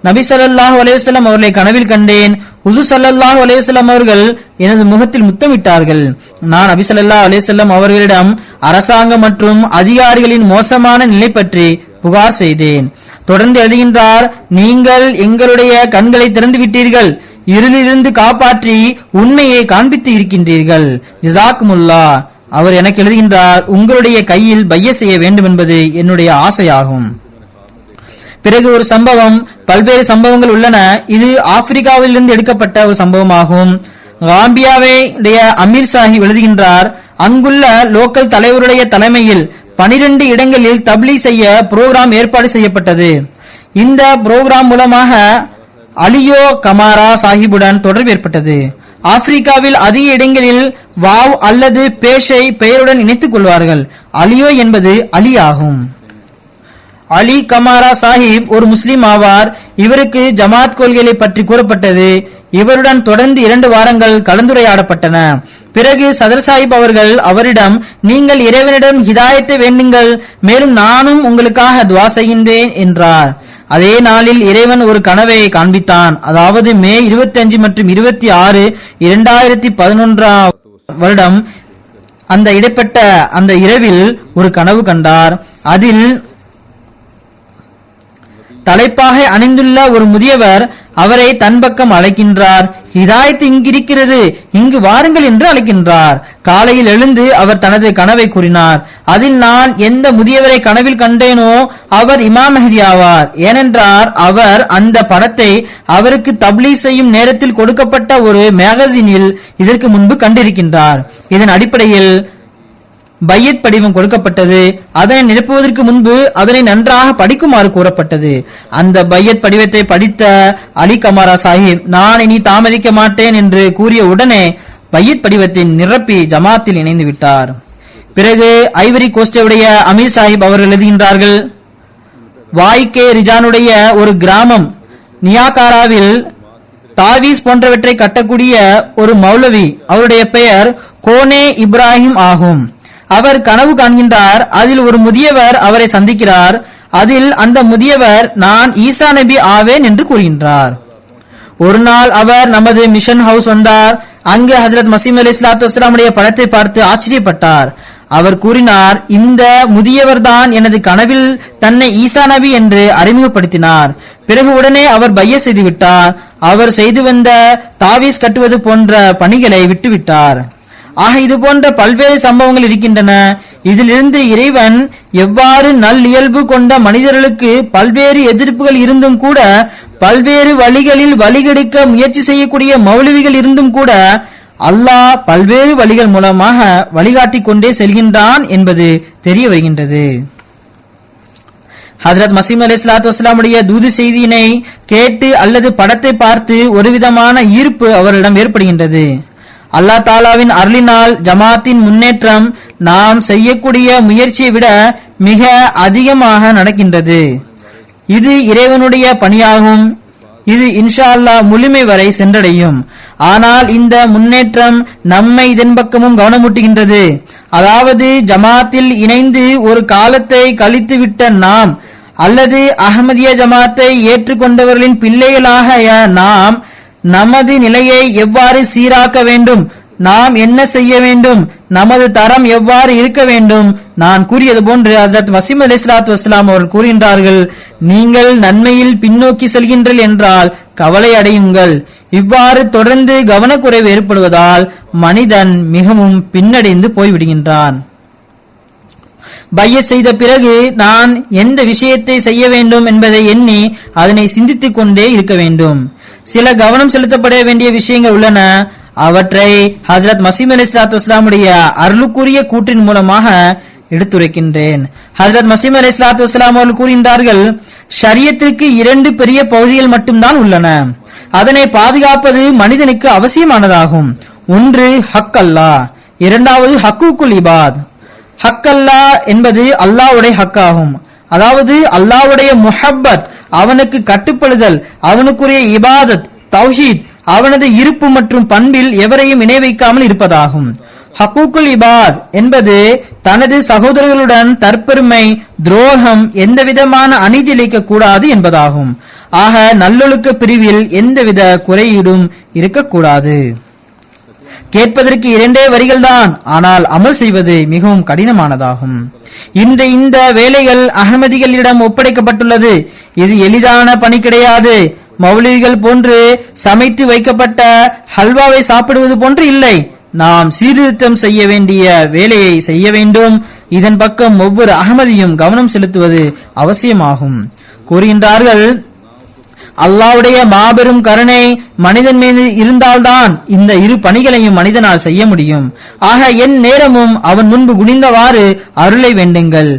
நபி ஸல்லல்லாஹு அலைஹி வஸல்லம் அவர்களை கனவில் கண்டேன். ஹுசூர் ஸல்லல்லாஹு அலைஹி வஸல்லம் அவர்கள் எனது முகத்தில் முத்தமிட்டார்கள். நான் நபி ஸல்லல்லாஹு அலைஹி வஸல்லம் அவர்களிடம் அரசாங்கம் மற்றும் அதிகாரிகளின் மோசமான நிலை பற்றி புகார் செய்தேன். தொடர்ந்து எழுதுகின்றார், நீங்கள் எங்களுடைய கண்களை திறந்து விட்டீர்கள், இருளிலிருந்து காப்பாற்றி உண்மையை காண்பித்து இருக்கின்றீர்கள். ஜஸாக்குமுல்லாஹ். அவர் எனக்கு எழுதுகின்றார், உங்களுடைய கையில் பையத் செய்ய வேண்டும் என்பது என்னுடைய ஆசையாகும். பிறகு ஒரு சம்பவம், பல்வேறு சம்பவங்கள் உள்ளன. இது ஆப்பிரிக்காவிலிருந்து எடுக்கப்பட்ட ஒரு சம்பவமாகும். காம்பியாவுடைய அமீர் சாஹிப் எழுதுகின்றார், அங்குள்ள லோக்கல் தலைவருடைய தலைமையில் 12 இடங்களில் தப்லீக் செய்ய புரோகிராம் ஏற்பாடு செய்யப்பட்டது. இந்த புரோகிராம் மூலமாக அலியோ கமாரா சாஹிபுடன் தொடர்பு ஏற்பட்டது. ஆப்பிரிக்காவில் அதிக இடங்களில் வாவ் அல்லது பேஷை பெயருடன் இணைத்துக் கொள்வார்கள். அலியோ என்பது அலி ஆகும். அலி கமாரா சாஹிப் ஒரு முஸ்லிம் ஆவார். இவருக்கு ஜமாத் கொள்கைகளை பற்றி கூறப்பட்டது. இவருடன் தொடர்ந்து 2 வாரங்கள் கலந்துரையாடப்பட்டன. பிறகு சதர் சாஹிப் அவர்கள் அவரிடம், நீங்கள் இறைவனிடம் ஹிதாயத்தை வேண்டுங்கள், மேலும் நானும் உங்களுக்காக துவா செய்கின்றேன் என்றார். அதே நாளில் இறைவன் ஒரு கனவை காண்பித்தான். அதாவது மே 25 மற்றும் 26 2011 வருடம் அந்த இடைப்பட்ட அந்த இரவில் ஒரு கனவு கண்டார். அதில் தலைப்பாக அணிந்துள்ள ஒரு முதியவர் அவரை தன் பக்கம் அழைக்கின்றார். ஹிதாயத் இங்கிருக்கிறது, இங்கு வாருங்கள் என்று அழைக்கின்றார். காலையில் எழுந்து அவர் தனது கனவை கூறினார். அதில் நான் எந்த முதியவரை கனவில் கண்டேனோ அவர் இமாம் மெஹதி ஆவார். ஏனென்றால் அவர் அந்த படத்தை அவருக்கு தப்லீக் செய்யும் நேரத்தில் கொடுக்கப்பட்ட ஒரு மேகசினில் இதற்கு முன்பு கண்டிருக்கின்றார். இதன் அடிப்படையில் பையத் படிவம் கொடுக்கப்பட்டது. அதனை நிரப்புவதற்கு முன்பு அதனை நன்றாக படிக்குமாறு கூறப்பட்டது. அந்த பையத் படிவத்தை படித்த அலி கமாரா சாஹிப், நான் இனி தாமதிக்க மாட்டேன் என்று கூறிய உடனே பையத் படிவத்தை நிரப்பி ஜமாத்தில் இணைந்து விட்டார். பிறகு ஐவரி கோஸ்டுடைய அமீர் சாஹிப் அவர்கள் எழுதுகின்றார்கள், வாய்கே ரிஜானுடைய ஒரு கிராமம் நியாகாராவில் தாவீஸ் போன்றவற்றை கட்டக்கூடிய ஒரு மௌலவி, அவருடைய பெயர் கோனே இப்ராஹிம் ஆகும். அவர் கனவு காண்கின்றார். அதில் ஒரு முதியவர் அவரை சந்திக்கிறார். அதில் அந்த முதியவர் நான் ஈசா நபி ஆவேன் என்று கூறுகின்றார். ஒரு நாள் அவர் நமது மிஷன் ஹவுஸ் வந்தார். அங்கு ஹஜரத் மசீம் அலைஹிஸ்ஸலாத்து வஸ்ஸலாமுடைய படத்தை பார்த்து ஆச்சரியப்பட்டார். அவர் கூறினார், இந்த முதியவர் தான் எனது கனவில் தன்னை ஈசா நபி என்று அறிமுகப்படுத்தினார். பிறகு உடனே அவர் பைய செய்துவிட்டார். அவர் செய்து வந்த தாவீஸ் கட்டுவது போன்ற பணிகளை விட்டுவிட்டார். ஆக இது போன்ற பல்வேறு சம்பவங்கள் இருக்கின்றன. இதிலிருந்து இறைவன் எவ்வாறு நல்லியல்பு கொண்ட மனிதர்களுக்கு பல்வேறு எதிர்ப்புகள் இருந்தும் கூட, பல்வேறு வழிகளில் வழிகெடுக்க முயற்சி செய்யக்கூடிய மௌலவிகள் இருந்தும் கூட அல்லாஹ் பல்வேறு வழிகள் மூலமாக வழிகாட்டிக் கொண்டே செல்கின்றான் என்பது தெரிய வருகின்றது. ஹஜ்ரத் மசீம் அலைஹிஸ்ஸலாத்து வஸ்ஸலாமுடைய தூது செய்தியினை கேட்டு அல்லது படத்தை பார்த்து ஒரு விதமான ஈர்ப்பு அவரிடம் ஏற்படுகின்றது. அல்லாஹ் தாலாவின் அருளினால் ஜமாத்தின் முன்னேற்றம் நாம் செய்யக்கூடிய முயற்சியை விட மிக அதிகமாக நடக்கின்றது. இது இறைவனுடைய பணியாகும். இது இன்ஷா அல்லாஹ் முழுமை வரை சென்றடையும். ஆனால் இந்த முன்னேற்றம் நம்மை இதன் பக்கமும் கவனமூட்டுகின்றது. அதாவது ஜமாத்தில் இணைந்து ஒரு காலத்தை கழித்துவிட்ட நாம் அல்லது அஹ்மதிய ஜமாத்தை ஏற்றுக்கொண்டவர்களின் பிள்ளைகளாக நாம் நமது நிலையை எவ்வாறு சீராக்க வேண்டும், நாம் என்ன செய்ய வேண்டும், நமது தரம் எவ்வாறு இருக்க வேண்டும். நான் கூறியது போன்று ஹஜ்ரத் மசீம் அலைஹிஸ்ஸலாத்து வஸ்ஸலாம் அவர்கள் கூறுகின்றார்கள், நீங்கள் நன்மையில் பின்னோக்கி செல்கின்றீர்கள் என்றால் கவலை அடையுங்கள். இவ்வாறு தொடர்ந்து கவனக்குறைவு ஏற்படுவதால் மனிதன் மிகவும் பின்னடைந்து போய்விடுகின்றான். பையத் செய்த பிறகு நான் எந்த விஷயத்தை செய்ய வேண்டும் என்பதை எண்ணி அதனை சிந்தித்துக் கொண்டே இருக்க வேண்டும். சில கவனம் செலுத்தப்பட வேண்டிய விஷயங்கள் உள்ளன. அவற்றை ஹஜ்ரத் மசீம் அலைஹிஸ்ஸலாத்து வஸ்ஸலாமுடைய அருளுக்குரிய கூற்றின் மூலமாக எடுத்துரைக்கின்றேன். ஹஜ்ரத் மசீம் அலைஹிஸ்ஸலாத்து வஸ்ஸலாம் அவர்கள் கூறுகின்றார்கள், ஷரியத்திற்கு 2 பெரிய பகுதிகள் மட்டும்தான் உள்ளன. அதனை பாதுகாப்பது மனிதனுக்கு அவசியமானதாகும். ஒன்று ஹக் அல்லாஹ், இரண்டாவது ஹக்கூக்குல் இபாத். ஹக் அல்லாஹ் என்பது அல்லாஹ்வுடைய ஹக்காகும். அதாவது அல்லாஹ்வுடைய முஹப்பத், அவனுக்கு கட்டுப்படுதல், அவனுக்குரிய இபாதத் தௌஹீத், அவனது இருப்பு மற்றும் பண்பில் எவரையும் இணை வைக்காமல் இருப்பதாகும். ஹக்கூக்குல் இபாத் என்பது தனது சகோதரர்களுடன் தற்பெருமை, துரோகம், எந்தவிதமான அநீதி இழைக்க கூடாது என்பதாகும். ஆக நல்லொழுக்க பிரிவில் எந்தவித குறையீடும் இருக்கக்கூடாது. கேட்பதற்கு 2 வரிகள் தான், ஆனால் அமல் செய்வது மிகவும் கடினமானதாகும். இன்று இந்த வேலைகள் அகமதிகளிடம் ஒப்படைக்கப்பட்டுள்ளது. இது எளிதான பணி கிடையாது. மௌலவிகள் போன்று சமைத்து வைக்கப்பட்ட ஹல்வாவை சாப்பிடுவது போன்று இல்லை. நாம் சீர்திருத்தம் செய்ய வேண்டிய வேலையை செய்ய வேண்டும். இதன் பக்கம் ஒவ்வொரு அகமதியும் கவனம் செலுத்துவது அவசியமாகும். கூறுகின்றார்கள், அல்லாஹ்வுடைய மாபெரும் கருணை மனிதன் மீது இருந்தால்தான் இந்த 2 பணிகளையும் மனிதனால் செய்ய முடியும். ஆக என் நேரமும் அவன் முன்பு குனிந்தவாறு அருளை வேண்டுங்கள்.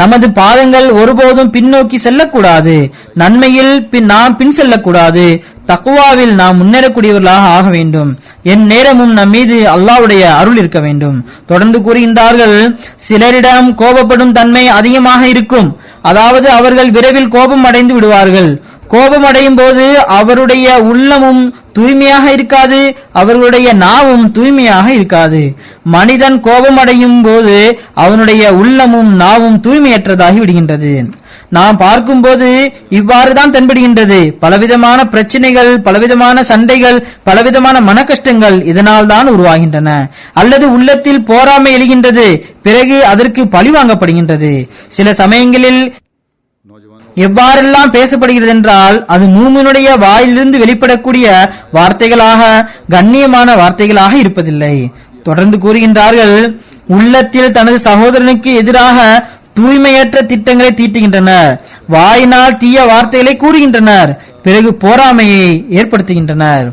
நமது பாதங்கள் ஒருபோதும் பின்னோக்கி செல்லக்கூடாது. நன்மையில் நாம் பின் செல்லக்கூடாது. தக்வாவில் நாம் முன்னேறக்கூடியவர்களாக ஆக வேண்டும். என் நேரமும் நம் மீது அல்லாஹ்வுடைய அருள் இருக்க வேண்டும். தொடர்ந்து கூறுகின்றார்கள், சிலரிடம் கோபப்படும் தன்மை அதிகமாக இருக்கும். அதாவது அவர்கள் விரைவில் கோபம் அடைந்து விடுவார்கள். கோபம் அடையும் போது அவருடைய உள்ளமும் தூய்மையாக இருக்காது, அவர்களுடைய நாவும் தூய்மையாக இருக்காது. மனிதன் கோபம் அடையும் போது அவனுடைய உள்ளமும் நாவும் தூய்மையற்றதாகி விடுகின்றது. நாம் பார்க்கும்போது இவ்வாறுதான் தென்படுகின்றது. பலவிதமான பிரச்சனைகள், பலவிதமான சண்டைகள், பலவிதமான மன கஷ்டங்கள் இதனால் தான் உருவாகின்றன. அல்லது உள்ளத்தில் போராமை எழுகின்றது, பிறகு அதற்கு பழி வாங்கப்படுகின்றது. சில சமயங்களில் எவ்வாறெல்லாம் பேசப்படுகிறது என்றால் அது மூமினுடைய வாயிலிருந்து வெளிப்படக்கூடிய வார்த்தைகளாக கண்ணியமான வார்த்தைகளாக இருப்பதில்லை. தொடர்ந்து கூறுகின்றார்கள், உள்ளத்தில் தனது சகோதரனுக்கு எதிராக தூய்மையற்ற திட்டங்களை தீட்டுகின்றனர், வாயினால் தீய வார்த்தைகளை கூறுகின்றனர், பிறகு போராமையை ஏற்படுத்துகின்றனர்.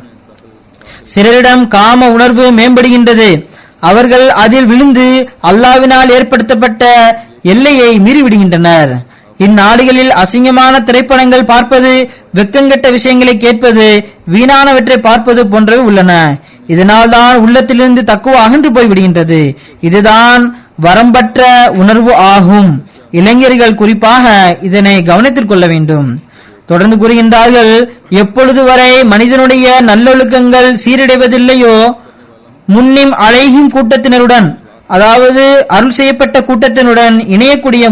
சிலரிடம் காம உணர்வு மேம்படுகின்றது, அவர்கள் அதில் விழுந்து அல்லாஹ்வினால் ஏற்படுத்தப்பட்ட எல்லையை மீறிவிடுகின்றனர். இந்நாடுகளில் அசிங்கமான திரைப்படங்கள் பார்ப்பது, வெக்கங்கெட்ட விஷயங்களை கேட்பது, வீணானவற்றை பார்ப்பது போன்றவை உள்ளன. இதனால் தான் உள்ளத்திலிருந்து தக்குவா அகன்று போய்விடுகின்றது. இதுதான் வரம்பற்ற உணர்வு ஆகும். இளைஞர்கள் குறிப்பாக இதனை கவனத்தில் கொள்ள வேண்டும். தொடர்ந்து கூறுகின்றார்கள், எப்பொழுது வரை மனிதனுடைய நல்லொழுக்கங்கள் சீரடைவதில்லையோ முன்னிம் அலைஹிம் கூட்டத்தினருடன், அதாவது அருள் செய்யப்பட்ட கூட்டத்தினுடன் இணையக்கூடிய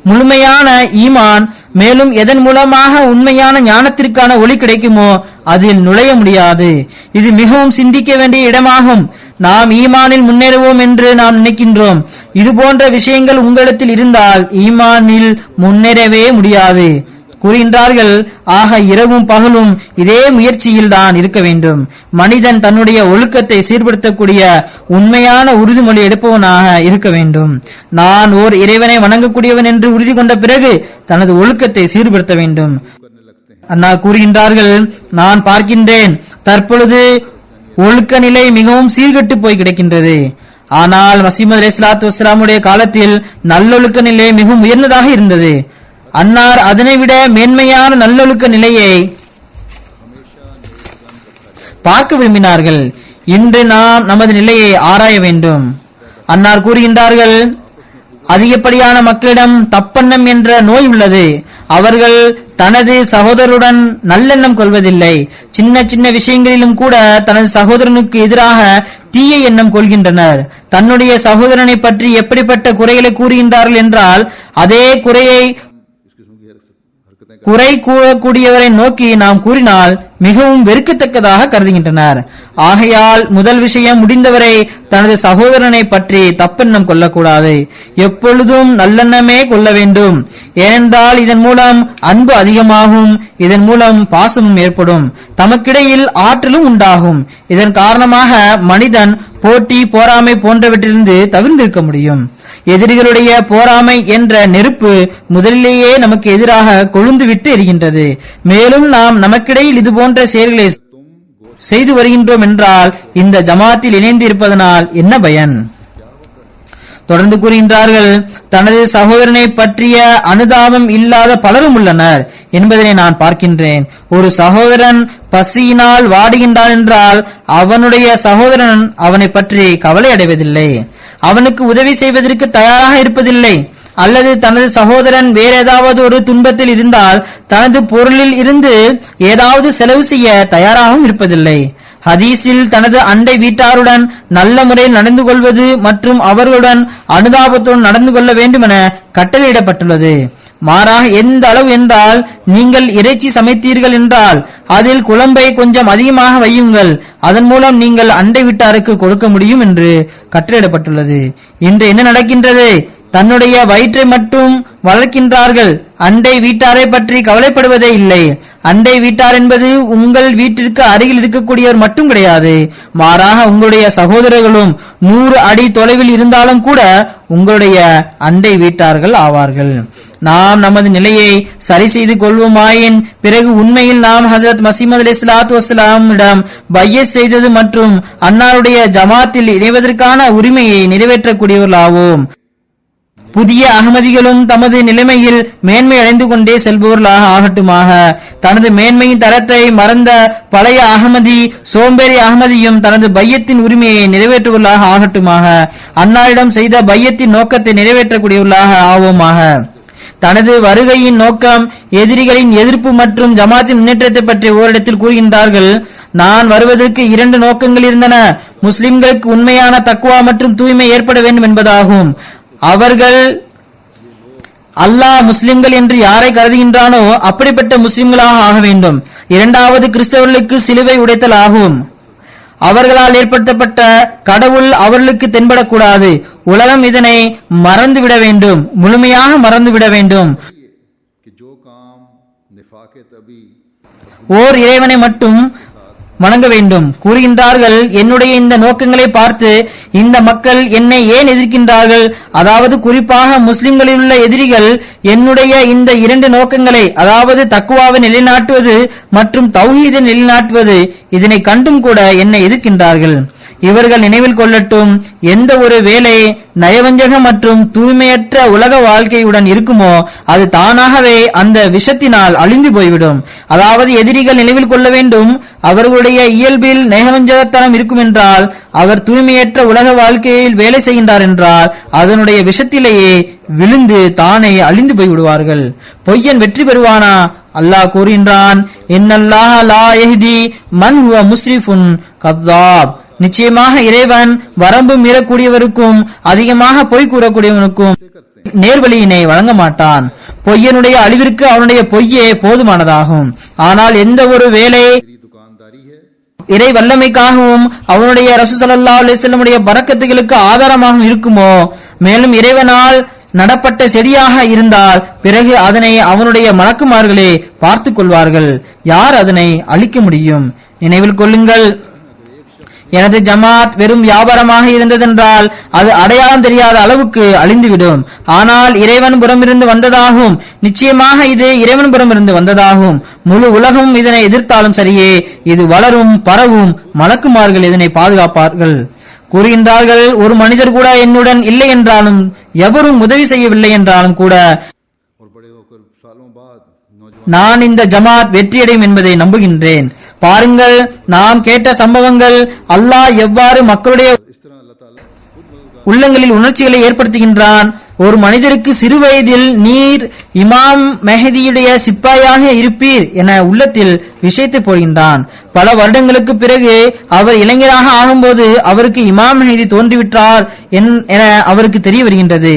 முழுமையான ஈமான், மேலும் எதன் மூலமாக உண்மையான ஞானத்திற்கான ஒளி கிடைக்குமோ அதில் நுழைய முடியாது. இது மிகவும் சிந்திக்க வேண்டிய இடமாகும். நாம் ஈமானில் முன்னேறுவோம் என்று நாம் நினைக்கின்றோம். இது போன்ற விஷயங்கள் உங்களிடத்தில் இருந்தால் ஈமானில் முன்னேறவே முடியாது கூறுகின்றார்கள். ஆக இரவும் பகலும் இதே முயற்சியில் தான் இருக்க வேண்டும். மனிதன் தன்னுடைய ஒழுக்கத்தை சீர்படுத்தக்கூடிய உண்மையான உறுதிமொழி எடுப்பவனாக இருக்க வேண்டும். நான் ஓர் இறைவனை வணங்கக்கூடியவன் என்று உறுதி கொண்ட பிறகு தனது ஒழுக்கத்தை சீர்படுத்த வேண்டும். அன்னார் கூறுகின்றார்கள், நான் பார்க்கின்றேன் தற்பொழுது ஒழுக்க நிலை மிகவும் சீர்கெட்டு போய் கிடக்கின்றது. ஆனால் மசீமது அலைஹிஸ்ஸலாத்து வஸ்ஸலாமுடைய காலத்தில் நல்லொழுக்க நிலை மிகவும் உயர்ந்ததாக இருந்தது. அன்னார் அதனை விட மேன்மையான நல்லொழுக்க நிலையை பார்க்க விரும்பினார்கள். இன்று நாம் நமது நிலையை ஆராய வேண்டும். அன்னார் கூறுகின்றார்கள், அதிகப்படியான மக்களிடம் தப்பெண்ணம் என்ற நோய் உள்ளது. அவர்கள் தனது சகோதரருடன் நல்லெண்ணம் கொள்வதில்லை. சின்ன சின்ன விஷயங்களிலும் கூட தனது சகோதரனுக்கு எதிராக தீய எண்ணம் கொள்கின்றனர். தன்னுடைய சகோதரனை பற்றி எப்படிப்பட்ட குறைகளை கூறுகின்றார்கள் என்றால், அதே குறை கூறக்கூடியவரை நோக்கி நாம் கூறினால் மிகவும் வெறுக்கத்தக்கதாக கருதுகின்றனர். ஆகையால் முதல் விஷயம், முடிந்தவரை தனது சகோதரனை பற்றி தப்பெண்ணம் கொள்ளக்கூடாது. எப்பொழுதும் நல்லெண்ணமே கொள்ள வேண்டும். ஏனென்றால் இதன் மூலம் அன்பு அதிகமாகும், இதன் மூலம் பாசமும் ஏற்படும், தமக்கிடையில் ஆற்றலும் உண்டாகும். இதன் காரணமாக மனிதன் போட்டி, போராமை போன்றவற்றிலிருந்து தவிர்ந்திருக்க முடியும். எதிரிகளுடைய போராமை என்ற நெருப்பு முதலிலேயே நமக்கு எதிராக கொழுந்துவிட்டு எரிகின்றது. மேலும் நாம் நமக்கிடையில் இது போன்ற செயல்களை செய்து வருகின்றோம் என்றால் இந்த ஜமாத்தில் இணைந்து இருப்பதனால் என்ன பயன்? தொடர்ந்து கூறுகின்றார்கள், தனது சகோதரனை பற்றிய அனுதாபம் இல்லாத பலரும் உள்ளனர் என்பதனை நான் பார்க்கின்றேன். ஒரு சகோதரன் பசியினால் வாடுகின்றான் என்றால் அவனுடைய சகோதரன் அவனை பற்றி கவலை அடைவதில்லை, அவனுக்கு உதவி செய்வதற்கு தயாராக இருப்பதில்லை. அல்லது தனது சகோதரன் வேற ஏதாவது ஒரு துன்பத்தில் இருந்தால் தனது பொருளில் இருந்து ஏதாவது செலவு செய்ய தயாராகவும் இருப்பதில்லை. ஹதீஸில் தனது அண்டை வீட்டாருடன் நல்ல முறையில் நடந்து கொள்வது மற்றும் அவர்களுடன் அனுதாபத்துடன் நடந்து கொள்ள வேண்டும் என கட்டளையிடப்பட்டுள்ளது. மாறாக எந்த அளவு என்றால், நீங்கள் இறைச்சி சமைத்தீர்கள் என்றால் அதில் குழம்பை கொஞ்சம் அதிகமாக வையுங்கள், அதன் மூலம் நீங்கள் அண்டை வீட்டாருக்கு கொடுக்க முடியும் என்று கட்டளையிடப்பட்டுள்ளது. இன்று என்ன நடக்கின்றது? தன்னுடைய வயிற்றை மட்டும் வளர்க்கின்றார்கள், அண்டை வீட்டாரை பற்றி கவலைப்படுவதே இல்லை. அண்டை வீட்டார் என்பது உங்கள் வீட்டிற்கு அருகில் இருக்கக்கூடியவர் மட்டும் கிடையாது, மாறாக உங்களுடைய சகோதரர்களும் 100 அடி தொலைவில் இருந்தாலும் கூட உங்களுடைய அண்டை வீட்டார்கள் ஆவார்கள். நாம் நமது நிலையை சரி செய்து கொள்வோமாயின் பிறகு உண்மையில் நாம் ஹஜரத் மசீமது அலைஹிஸ்ஸலாத்து வஸ்ஸலாமிடம் பையத் செய்தது மற்றும் அன்னாருடைய ஜமாத்தில் இணைவதற்கான உரிமையை நிறைவேற்றக்கூடியவர்களாவோம். புதிய அகமதிகளும் தமது நிலைமையில் மேன்மை அடைந்து கொண்டே செல்பவர்களாக ஆகட்டுமாக. தனது மேன்மையின் தரத்தை மறந்த பழைய அகமதி, சோம்பேறி அகமதியும் தனது பையத்தின் உரிமையை நிறைவேற்றுவர்களாக ஆகட்டுமாக. அன்னாரிடம் செய்த பையத்தின் நோக்கத்தை நிறைவேற்றக்கூடியவர்களாக ஆவோமாக. தனது வருகையின் நோக்கம் எதிரிகளின் எதிர்ப்பு மற்றும் ஜமாத்தின் முன்னேற்றத்தை பற்றி ஓரிடத்தில் கூறுகின்றார்கள், நான் வருவதற்கு 2 நோக்கங்கள் இருந்தன. முஸ்லிம்களுக்கு உண்மையான தக்வா மற்றும் தூய்மை ஏற்பட வேண்டும் என்பதாகும். அவர்கள் அல்லாஹ் முஸ்லிம்கள் என்று யாரை கருதுகின்றானோ அப்படிப்பட்ட முஸ்லிம்களாக ஆக வேண்டும். இரண்டாவது, கிறிஸ்தவர்களுக்கு சிலுவை உடைத்தல் ஆகும். அவர்களால் ஏற்படுத்தப்பட்ட கடவுள் அவர்களுக்கு தென்படக்கூடாது. உலகம் இதனை மறந்துவிட வேண்டும், முழுமையாக மறந்துவிட வேண்டும். साकित अभी ஓர் இறைவனை மட்டும் வணங்க வேண்டும் கூறுகின்றார்கள். என்னுடைய இந்த நோக்கங்களை பார்த்து இந்த மக்கள் என்னை ஏன் எதிர்க்கின்றார்கள்? அதாவது குறிப்பாக முஸ்லிம்களில் உள்ள எதிரிகள் என்னுடைய இந்த இரண்டு நோக்கங்களை, அதாவது தக்குவாவை நிலைநாட்டுவது மற்றும் தௌஹீதை நிலைநாட்டுவது, இதனை கண்டும் கூட என்னை எதிர்க்கின்றார்கள். இவர்கள் நினைவில் கொள்ளட்டும், எந்த ஒரு வேலை நயவஞ்சக மற்றும் தூய்மையற்ற உலக வாழ்க்கையுடன் இருக்குமோ அது தானாகவே அந்த விஷத்தினால் அழிந்து போய்விடும். அதாவது எதிரிகள் நினைவில் கொள்ள வேண்டும், அவர்களுடைய இயல்பில் நயவஞ்சகத்தனம் இருக்கும் என்றால், அவர் தூய்மையற்ற உலக வாழ்க்கையில் வேலை செய்கின்றார் என்றால் அதனுடைய விஷத்திலேயே விழுந்து தானே அழிந்து போய்விடுவார்கள். பொய்யன் வெற்றி பெறுவானா? அல்லாஹ் கூறுகின்றான், இன்னல்லாஹ லா யஹ்தி மன் ஹுவ முஸ்ரிஃபுன் கத்தாப். நிச்சயமாக இறைவன் வரம்பு மீறக்கூடியவருக்கும் அதிகமாக பொய் கூறக்கூடியவனுக்கும் நேர்வழியினை வழங்க மாட்டான். பொய்யனுடைய அழிவிற்கு அவனுடைய பொய்யே போதுமானதாகும். ஆனால் எந்த ஒரு வேலை दुकानदारी है இறை வல்லமைக்காகவும் அவனுடைய ரசூல் ஸல்லல்லாஹு அலைஹி வஸல்லமுடைய பரக்கத்துகளுக்கு ஆதாரமாகவும் இருக்குமோ, மேலும் இறைவனால் நடப்பட்ட செடியாக இருந்தால் பிறகு அதனை அவனுடைய மலக்குமார்களே பார்த்துக் கொள்வார்கள். யார் அதனை அழிக்க முடியும்? நினைவில் கொள்ளுங்கள், எனது ஜமாத் வெறும் வியாபாரமாக இருந்ததென்றால் அது அடையாளம் தெரியாத அளவுக்கு அழிந்துவிடும். ஆனால் இறைவன் புறமிருந்து வந்ததாகும், நிச்சயமாக இது இறைவன் புறமிருந்து வந்ததாகும். முழு உலகம் இதனை எதிர்த்தாலும் சரியே, இது வளரும் பரவும், மலக்குமார்கள் இதனை பாதுகாப்பார்கள். கூறுகின்றார்கள், ஒரு மனிதர் கூட என்னுடன் இல்லை என்றாலும், எவரும் உதவி செய்யவில்லை என்றாலும் கூட और बड़े होकर सालों बाद நான் இந்த ஜமாத் வெற்றியடையும் என்பதை நம்புகின்றேன். பாருங்கள், நாம் கேட்ட சம்பவங்கள் அல்லாஹ் எவ்வாறு மக்களுடைய इस तरह अल्लाह ताला உள்ளங்களில் உணர்ச்சிகளை ஏற்படுத்துகின்றான். ஒரு மனிதருக்கு சிறு வயதில் நீர் இமாம் மெஹதியுடைய சிப்பாயாக இருப்பீர் என உள்ளத்தில் விஷயத்தை போகின்றான். பல வருடங்களுக்கு பிறகு அவர் இளைஞராக ஆகும்போது அவருக்கு இமாம் மெஹதி தோன்றிவிட்டார் என அவருக்கு தெரிய வருகின்றது.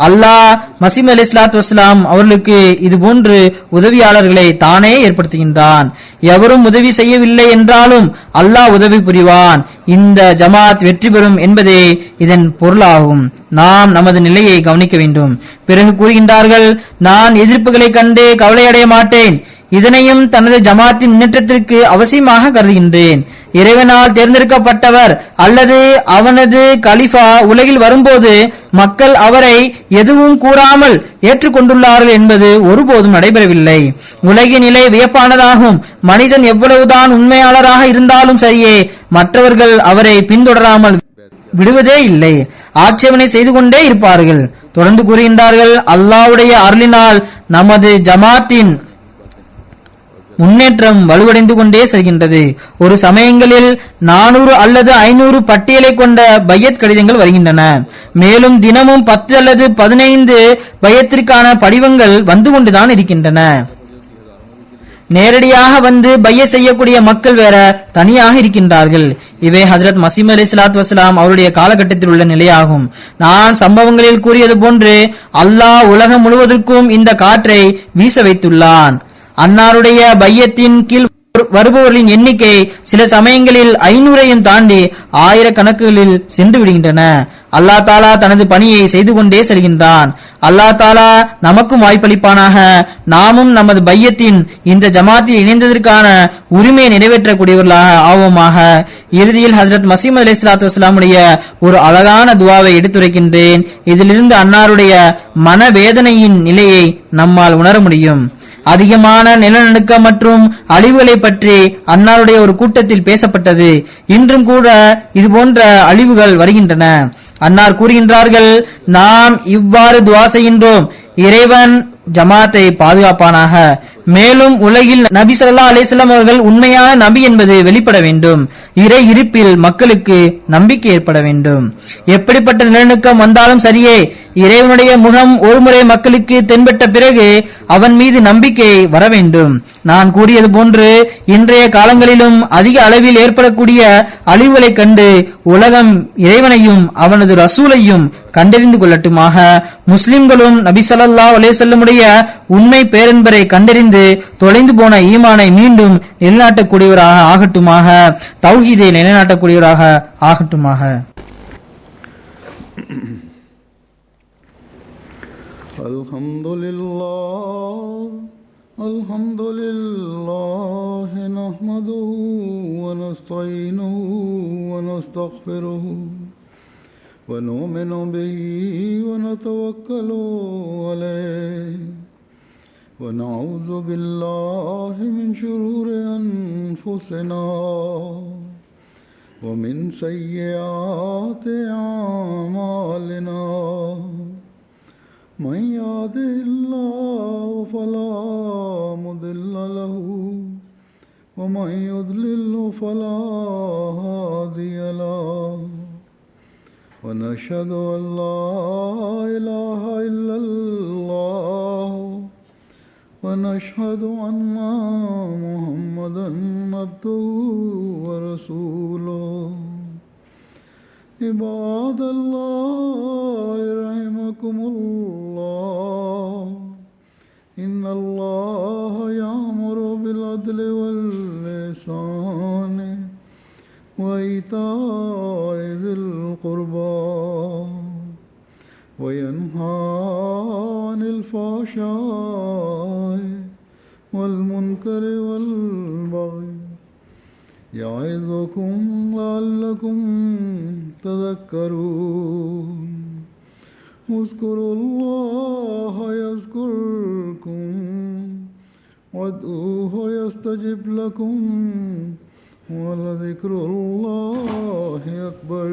அல்லாஹ் மசீம் அலைஹிஸ்ஸலாத்து வஸ்ஸலாம் அவர்களுக்கு இது போன்று உதவியாளர்களை தானே ஏற்படுத்துகின்றான். எவரும் உதவி செய்யவில்லை என்றாலும் அல்லாஹ் உதவி புரிவான். இந்த ஜமாத் வெற்றி பெறும் என்பதே இதன் பொருளாகும். நாம் நமது நிலையை கவனிக்க வேண்டும். பிறகு கூறுகின்றார்கள், நான் எதிர்ப்புகளை கண்டு கவலையடைய மாட்டேன். இதனையும் தனது ஜமாத்தின் முன்னேற்றத்திற்கு அவசியமாக கருதுகின்றேன். இறைவனால் தேர்ந்தெடுக்கப்பட்டவர் அல்லது அவனது கலிஃபா உலகில் வரும்போது மக்கள் அவரை எதுவும் கூறாமல் ஏற்றுக்கொண்டுள்ளார்கள் என்பது ஒருபோதும் நடைபெறவில்லை. உலகின் நிலை வியப்பானதாகும். மனிதன் எவ்வளவுதான் உண்மையாளராக இருந்தாலும் சரியே, மற்றவர்கள் அவரை பின்தொடராமல் விடுவதே இல்லை, ஆட்சேபனை செய்து கொண்டே இருப்பார்கள். தொடர்ந்து கூறுகின்றார்கள், அல்லாஹ்வுடைய அருளினால் நமது ஜமாத்தின் முன்னேற்றம் வலுவடைந்து கொண்டே செல்கின்றது. ஒரு சமயங்களில் 400 அல்லது 500 பட்டியலை கொண்ட பையத் கடிதங்கள் வருகின்றன. மேலும் தினமும் 10 அல்லது 15 பையத்திற்கான படிவங்கள் வந்து கொண்டுதான் இருக்கின்றன. நேரடியாக வந்து பைய செய்யக்கூடிய மக்கள் வேற தனியாக இருக்கின்றார்கள். இவை ஹஜ்ரத் மசீம் அலைஹிஸ்ஸலாத்து வஸ்ஸலாம் அவருடைய காலகட்டத்தில் உள்ள நிலையாகும். நான் சம்பவங்களில் கூறியது போன்று அல்லாஹ் உலகம் முழுவதற்கும் இந்த காற்றை வீச வைத்துள்ளான். அன்னாருடைய பையத்தின் கீழ் வருபவர்களின் எண்ணிக்கை சில சமயங்களில் 500ஐயும் தாண்டி ஆயிரக்கணக்குகளில் சென்று விடுகின்றன. அல்லா தாலா தனது பணியை செய்து கொண்டே செல்கின்றான். அல்லா தாலா நமக்கும் வாய்ப்பளிப்பானாக. நாமும் நமது பையத்தின் இந்த ஜமாத்தில் இணைந்ததற்கான உரிமையை நிறைவேற்றக்கூடியவர்களாக ஆவோமாக. இறுதியில் ஹஜ்ரத் மசீம் அலைஹிஸ்ஸலாத்து வஸ்ஸலாமுடைய ஒரு அழகான துவாவை எடுத்துரைக்கின்றேன். இதிலிருந்து அன்னாருடைய மனவேதனையின் நிலையை நம்மால் உணர முடியும். அதிகமான நிலநடுக்கம் மற்றும் அழிவுகளை பற்றி அன்னாருடைய ஒரு கூட்டத்தில் பேசப்பட்டது. இன்றும் கூட இது போன்ற அழிவுகள் வருகின்றன. அன்னார் கூறுகின்றார்கள், நாம் இவ்வாறு துஆ செய்கின்றோம், இறைவன் ஜமாத்தை பாதுகாப்பானாக. மேலும் உலகில் நபி ஸல்லல்லாஹு அலைஹி வஸல்லம் அவர்கள் உண்மையான நபி என்பது வெளிப்பட வேண்டும். இறை இருப்பில் மக்களுக்கு நம்பிக்கை ஏற்பட வேண்டும். எப்படிப்பட்ட நிலநடுக்கம் வந்தாலும் சரியே, இறைவனுடைய முகம் ஒருமுறை மக்களுக்கு தென்பட்ட பிறகு அவன் மீது நம்பிக்கை வர வேண்டும். நான் கூறியது போன்று இன்றைய காலங்களிலும் அதிக அளவில் ஏற்படக்கூடிய அழிவுகளை கண்டு உலகம் இறைவனையும் அவனது ரசூலையும் கண்டறிந்து கொள்ளட்டுமாக. முஸ்லிம்களும் நபி ஸல்லல்லாஹு அலைஹி வஸல்லமுடைய உண்மை பேரன்பரை கண்டறிந்து தொலைந்து போன ஈமானை மீண்டும் நிலைநாட்டக்கூடியவராக ஆகட்டுமாக. தௌஹீதை நிலைநாட்டக்கூடியவராக ஆகட்டுமாக. अल्हम्दुलिल्लाह الحمد لله نحمده ونستعينه ونستغفره ونؤمن به ونتوكل عليه ونعوذ بالله من شرور أنفسنا ومن سيئات أعمالنا من يهده الله فلا مضل له ومن يضلل فلا هادي له ونشهد أن لا إله إلا الله ونشهد أن محمدا عبده ورسوله عباد الله رحمكم الله إن الله يأمر بالعدل والإحسان وإيتاء ذي القربى وينهى عن الفحشاء والمنكر والبغي يعظكم لعلكم تذكرون اذكروا الله يذكركم وادعوه يستجب لكم ولذكر الله أكبر